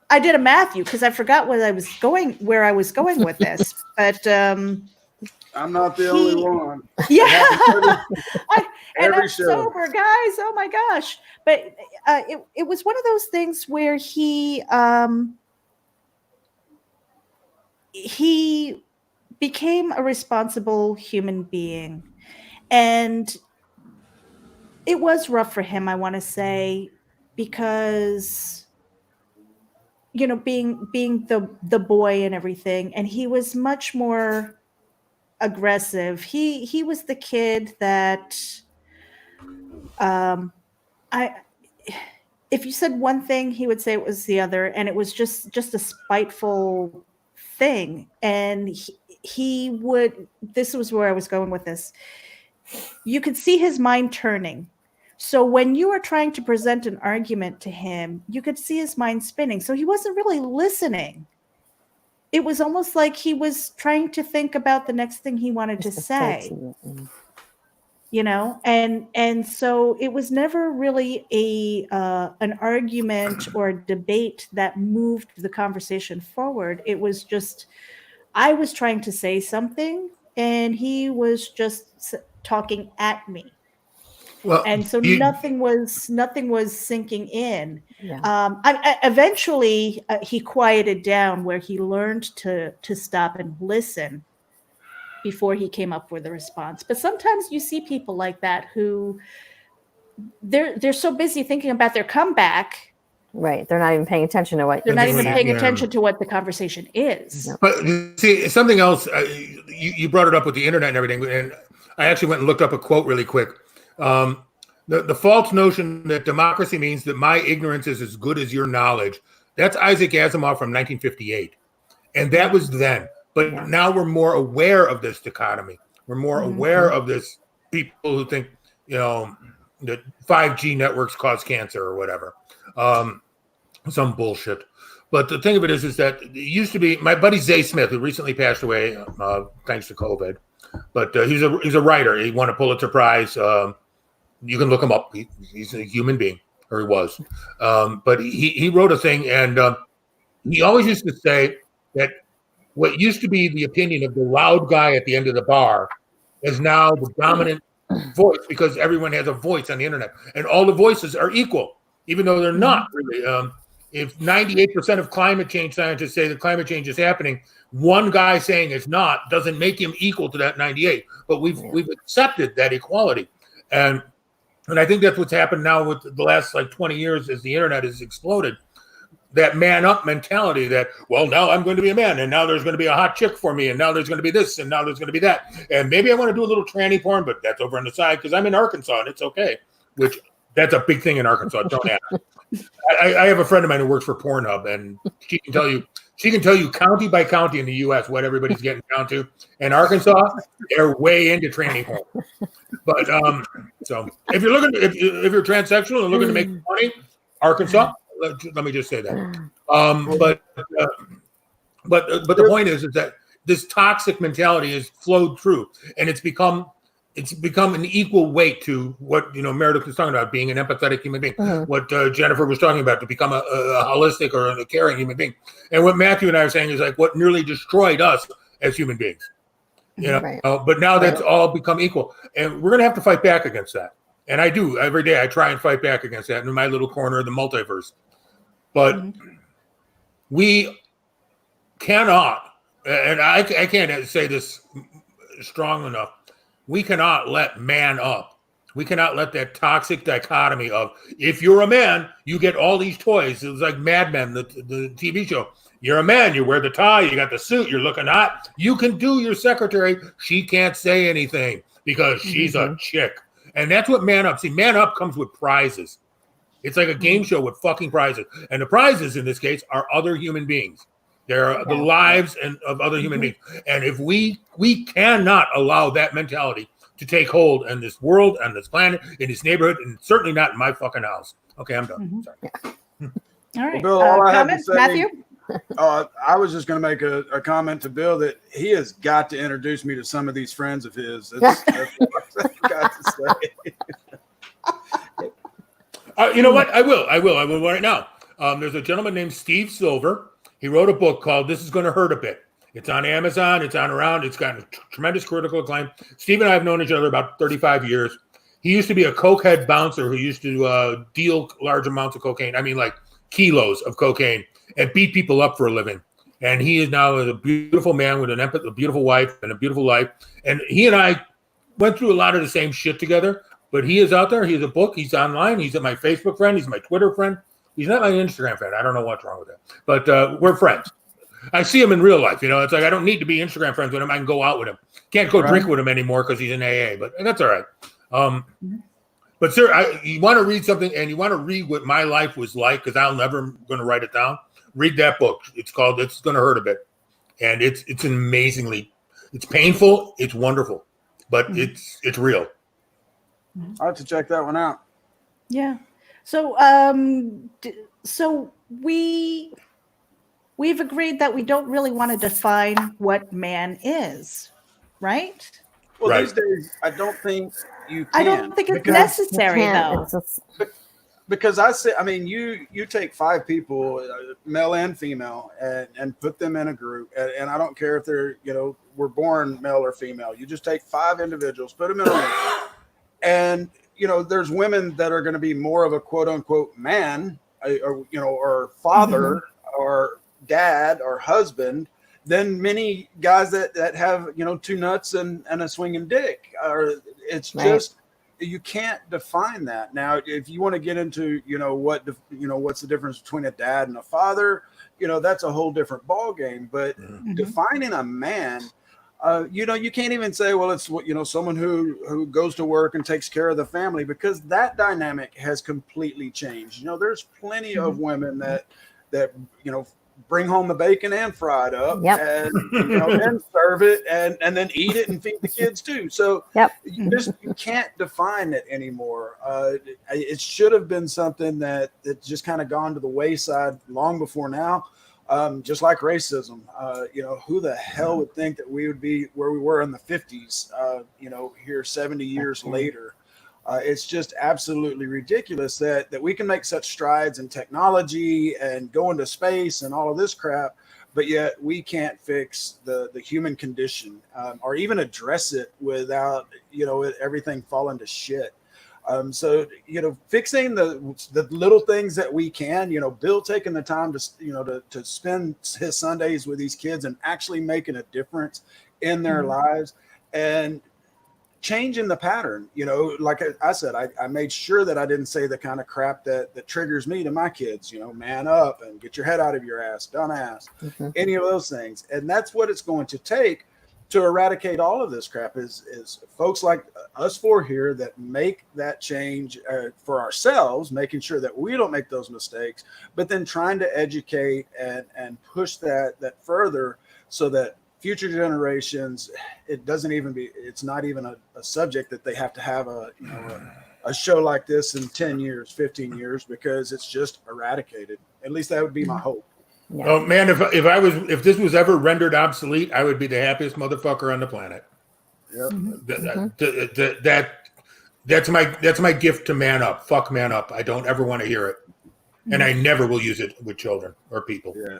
I did a Matthew because I forgot where I was going with this, but I'm not the only one. Yeah, and Every I'm show. sober, guys. Oh my gosh! But it was one of those things where he became a responsible human being, and it was rough for him. I want to say because being the boy and everything, and he was much more aggressive. He was the kid that I if you said one thing, he would say it was the other, and it was just a spiteful thing. And he would. This was where I was going with this. You could see his mind turning. So when you were trying to present an argument to him, you could see his mind spinning. So he wasn't really listening. It was almost like he was trying to think about the next thing he wanted to say. And so it was never really an argument or a debate that moved the conversation forward. It was just, I was trying to say something and he was just talking at me. Well, and so nothing was sinking in. Yeah. Eventually he quieted down, where he learned to stop and listen before he came up with a response. But sometimes you see people like that who they're so busy thinking about their comeback. Right. They're not even paying attention to what they're not even paying attention to what the conversation is. But see, something else, you brought it up with the internet and everything, and I actually went and looked up a quote really quick. The false notion that democracy means that my ignorance is as good as your knowledge. That's Isaac Asimov from 1958. And that was then. But now we're more aware of this dichotomy. We're more aware of this people who think, that 5G networks cause cancer or whatever. Some bullshit. But the thing of it is that it used to be my buddy Zay Smith, who recently passed away thanks to COVID. But he's a writer. He won a Pulitzer Prize. You can look him up. He's a human being, or he was. But he wrote a thing, and he always used to say that what used to be the opinion of the loud guy at the end of the bar is now the dominant voice, because everyone has a voice on the internet, and all the voices are equal, even though they're not really. If 98% of climate change scientists say that climate change is happening, one guy saying it's not doesn't make him equal to that 98. But we've accepted that equality, and I think that's what's happened now with the last 20 years as the internet has exploded. That man up mentality that, well, now I'm going to be a man, and now there's going to be a hot chick for me, and now there's going to be this, and now there's going to be that, and maybe I want to do a little tranny porn, but that's over on the side because I'm in Arkansas and it's okay. Which that's a big thing in Arkansas. Don't ask. I have a friend of mine who works for Pornhub, and she can tell you county by county in the U.S. what everybody's getting down to. And Arkansas, they're way into tranny porn. But so if you're looking, if you're transsexual and looking to make money, Arkansas. Let me just say that. But the point is that this toxic mentality has flowed through, and it's become an equal weight to what Meredith was talking about, being an empathetic human being. What Jennifer was talking about, to become a holistic or a caring human being, and what Matthew and I are saying is what nearly destroyed us as human beings. Right. But now that's all become equal, and we're gonna have to fight back against that. And I do every day. I try and fight back against that in my little corner of the multiverse. But we cannot, and I can't say this strong enough, we cannot let man up. We cannot let that toxic dichotomy of, if you're a man, you get all these toys. It was like Mad Men, the TV show. You're a man, you wear the tie, you got the suit, you're looking hot. You can do your secretary. She can't say anything because she's a chick. And that's what Man Up. See, Man Up comes with prizes. It's like a game show with fucking prizes. And the prizes in this case are other human beings. They're the lives of other human beings. And if we cannot allow that mentality to take hold in this world, on this planet, in this neighborhood, and certainly not in my fucking house. Okay, I'm done. Sorry. All right. Well, Bill, all I have to Comments, say, Matthew? I was just going to make a comment to Bill that he has got to introduce me to some of these friends of his. That's what I've got to say. You know what? I will right now. There's a gentleman named Steve Silver. He wrote a book called This Is Going to Hurt a Bit. It's on Amazon. It's on around. It's gotten tremendous critical acclaim. Steve and I have known each other about 35 years. He used to be a cokehead bouncer who used to deal large amounts of cocaine. I mean, like kilos of cocaine, and beat people up for a living. And he is now a beautiful man with a beautiful wife and a beautiful life. And he and I went through a lot of the same shit together. But he is out there. He has a book. He's online. He's my Facebook friend. He's my Twitter friend. He's not my Instagram friend. I don't know what's wrong with that. But we're friends. I see him in real life. You know, it's like I don't need to be Instagram friends with him. I can go out with him. Can't go drink with him anymore because he's in AA. But that's all right. But sir, you want to read something and you want to read what my life was like, because I'm never going to write it down. Read that book. It's called It's Going to Hurt a Bit. And it's it's painful. It's wonderful, but it's real. I'll have to check that one out. Yeah. So we've agreed that we don't really want to define what man is, right? Well, these days, I don't think you can. I don't think it's necessary, though. Because you take 5 people, male and female, and put them in a group, and I don't care if they're, were born male or female. You just take 5 individuals, put them in a room, and there's women that are going to be more of a quote unquote man, or father, or dad, or husband, than many guys that have 2 nuts and a swinging dick. Or it's just. You can't define that. Now, if you want to get into, what's the difference between a dad and a father, that's a whole different ball game. But defining a man, you can't even say, well, it's someone who goes to work and takes care of the family, because that dynamic has completely changed. There's plenty of women that bring home the bacon and fry it up, and and serve it and then eat it and feed the kids too. So you can't define it anymore. It should have been something that just kind of gone to the wayside long before now. Just like racism, who the hell would think that we would be where we were in the 50s, here 70 years later. It's just absolutely ridiculous that we can make such strides in technology and go into space and all of this crap, but yet we can't fix the human condition, or even address it without, everything falling to shit. So, fixing the little things that we can, Bill taking the time to spend his Sundays with these kids and actually making a difference in their lives, and changing the pattern. Like I said, I made sure that I didn't say the kind of crap that triggers me to my kids, man up and get your head out of your ass, dumbass, any of those things. And that's what it's going to take to eradicate all of this crap is folks like us 4 here that make that change for ourselves, making sure that we don't make those mistakes, but then trying to educate and push that further so that future generations, it's not even a subject that they have to have a show like this in 10 years, 15 years, because it's just eradicated. At least that would be my hope. Yeah. Oh man, if this was ever rendered obsolete, I would be the happiest motherfucker on the planet. Yep. That's my gift to man up. Fuck man up. I don't ever want to hear it. And I never will use it with children or people. Yeah.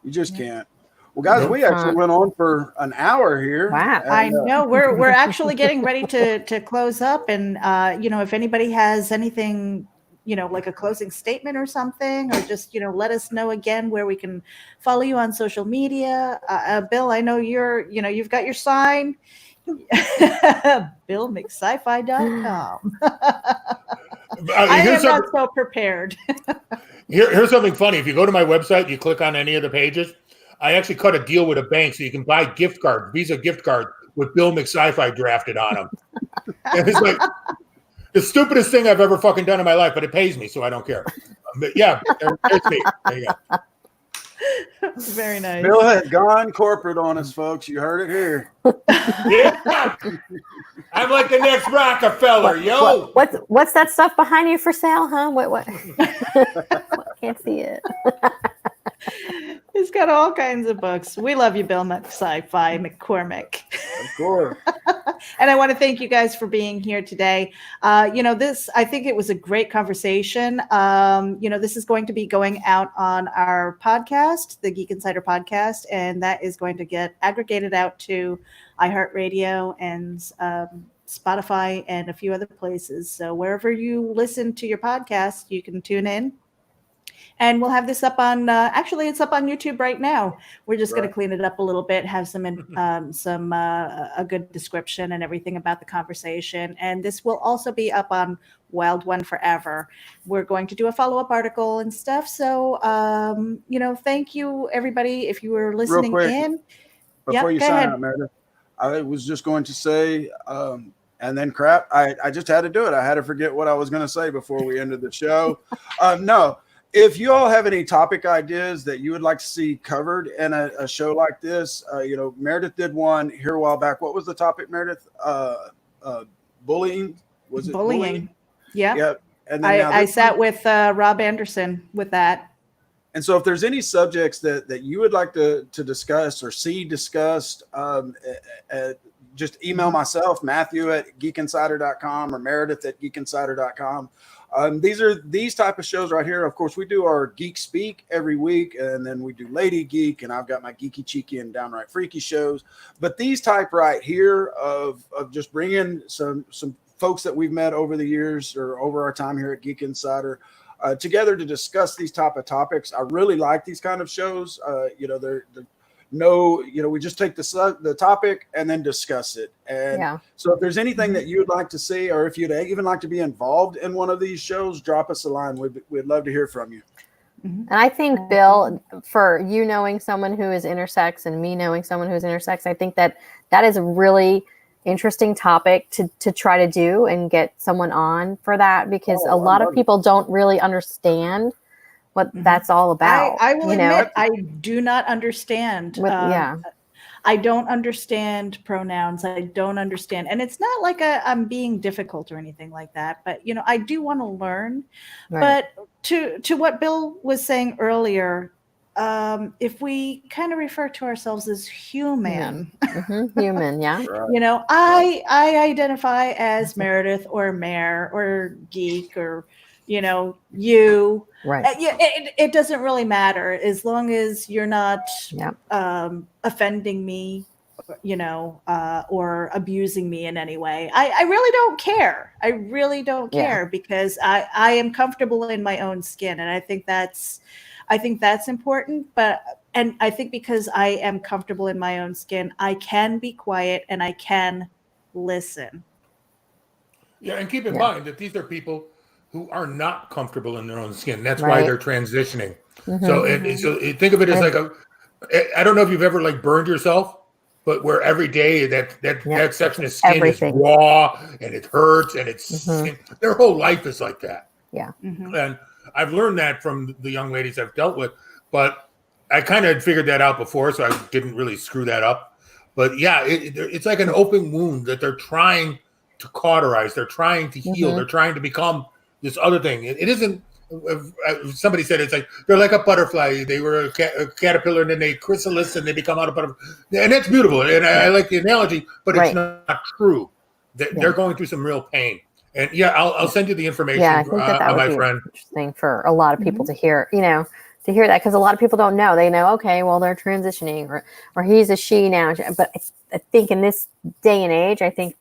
You just can't. Well, guys, we actually went on for an hour here. Wow. And, I know. We're actually getting ready to close up. And, if anybody has anything, like a closing statement or something, or just, let us know again where we can follow you on social media. Bill, I know you've got your sign. BillMcSci-Fi.com. I am not so prepared. Here's something funny. If you go to my website, you click on any of the pages, I actually cut a deal with a bank so you can buy gift cards, Visa gift cards with Bill McSci-Fi drafted on them. And it's like the stupidest thing I've ever fucking done in my life, but it pays me, so I don't care. But yeah, there's me. There you go. Very nice. Bill has gone corporate on us, folks. You heard it here. Yeah. I'm like the next Rockefeller, yo. What's that stuff behind you for sale, huh? What? Can't see it. He's got all kinds of books. We love you, Bill Sci-Fi McCormick. Of course. And I want to thank you guys for being here today. I think it was a great conversation. This is going to be going out on our podcast, the Geek Insider podcast, and that is going to get aggregated out to iHeartRadio and Spotify and a few other places. So wherever you listen to your podcast, you can tune in. And we'll have this up on. Actually, it's up on YouTube right now. We're just going to clean it up a little bit, have a good description and everything about the conversation. And this will also be up on WildOne Forever. We're going to do a follow-up article and stuff. So, thank you, everybody, if you were listening in. Before you sign out, Meredith, I was just going to say, and then crap, I just had to do it. I had to forget what I was going to say before we ended the show. No. If you all have any topic ideas that you would like to see covered in a show like this, Meredith did one here a while back. What was the topic, Meredith? Bullying? Was it bullying? Yeah. Yep. And then I sat with Rob Anderson with that. And so if there's any subjects that you would like to discuss or see discussed, just email myself, Matthew at geekinsider.com or Meredith at geekinsider.com. These type of shows right here. Of course, we do our Geek Speak every week, and then we do Lady Geek, and I've got my Geeky Cheeky and Downright Freaky shows. But these type right here of just bringing some folks that we've met over the years or over our time here at Geek Insider together to discuss these type of topics. I really like these kind of shows. We just take the topic and then discuss it. And so if there's anything that you'd like to see, or if you'd even like to be involved in one of these shows, drop us a line. We'd love to hear from you. And I think, Bill, for you knowing someone who is intersex and me knowing someone who's intersex, I think that is a really interesting topic to try to do and get someone on for that, because a lot of people don't really understand what that's all about. I will admit, I do not understand. I don't understand pronouns. I don't understand. And it's not like I'm being difficult or anything like that, but I do want to learn. Right. But to what Bill was saying earlier, if we kind of refer to ourselves as human, human, yeah. I identify as Meredith or Mare or Geek or you. Right. It doesn't really matter as long as you're not offending me, or abusing me in any way. I really don't care. I really don't care because I am comfortable in my own skin, and I think that's important. And I think because I am comfortable in my own skin, I can be quiet and I can listen. Yeah, and keep in mind that these are people who are not comfortable in their own skin. That's why they're transitioning. So think of it as like I don't know if you've ever burned yourself, but where every day that section of skin is raw and it hurts and it's their whole life is like that. Yeah. And I've learned that from the young ladies I've dealt with, but I kind of had figured that out before, so I didn't really screw that up. But it's like an open wound that they're trying to cauterize. They're trying to heal. They're trying to become this other thing. It isn't. Somebody said it's like they're like a butterfly. They were a caterpillar, and then they chrysalis, and they become out of butterfly. And that's beautiful, and I like the analogy, but it's not true. They're going through some real pain. And I'll send you the information. Yeah, I think that would be interesting for a lot of people to hear. To hear that, because a lot of people don't know. They know, okay, well, they're transitioning, or he's a she now. But I think in this day and age, I think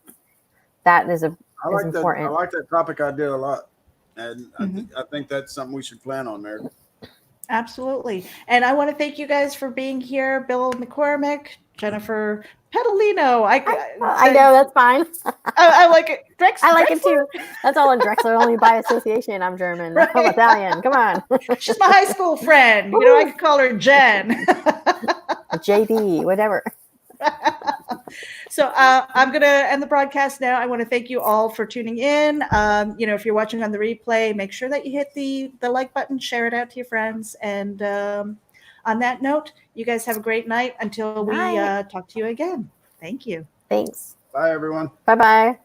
that is important. I like that topic idea a lot. And I think that's something we should plan on, Meredith. Absolutely. And I want to thank you guys for being here. Bill McCormick, Jennifer Pedalino. I know, that's fine. I like it. I like it too. That's all in Drexler, only by association. I'm German. Right. I'm Italian. Come on. She's my high school friend. I could call her Jen. JD, whatever. So I'm going to end the broadcast now. I want to thank you all for tuning in. If you're watching on the replay, make sure that you hit the like button, share it out to your friends. And on that note, you guys have a great night until we talk to you again. Thank you. Thanks. Bye, everyone. Bye-bye.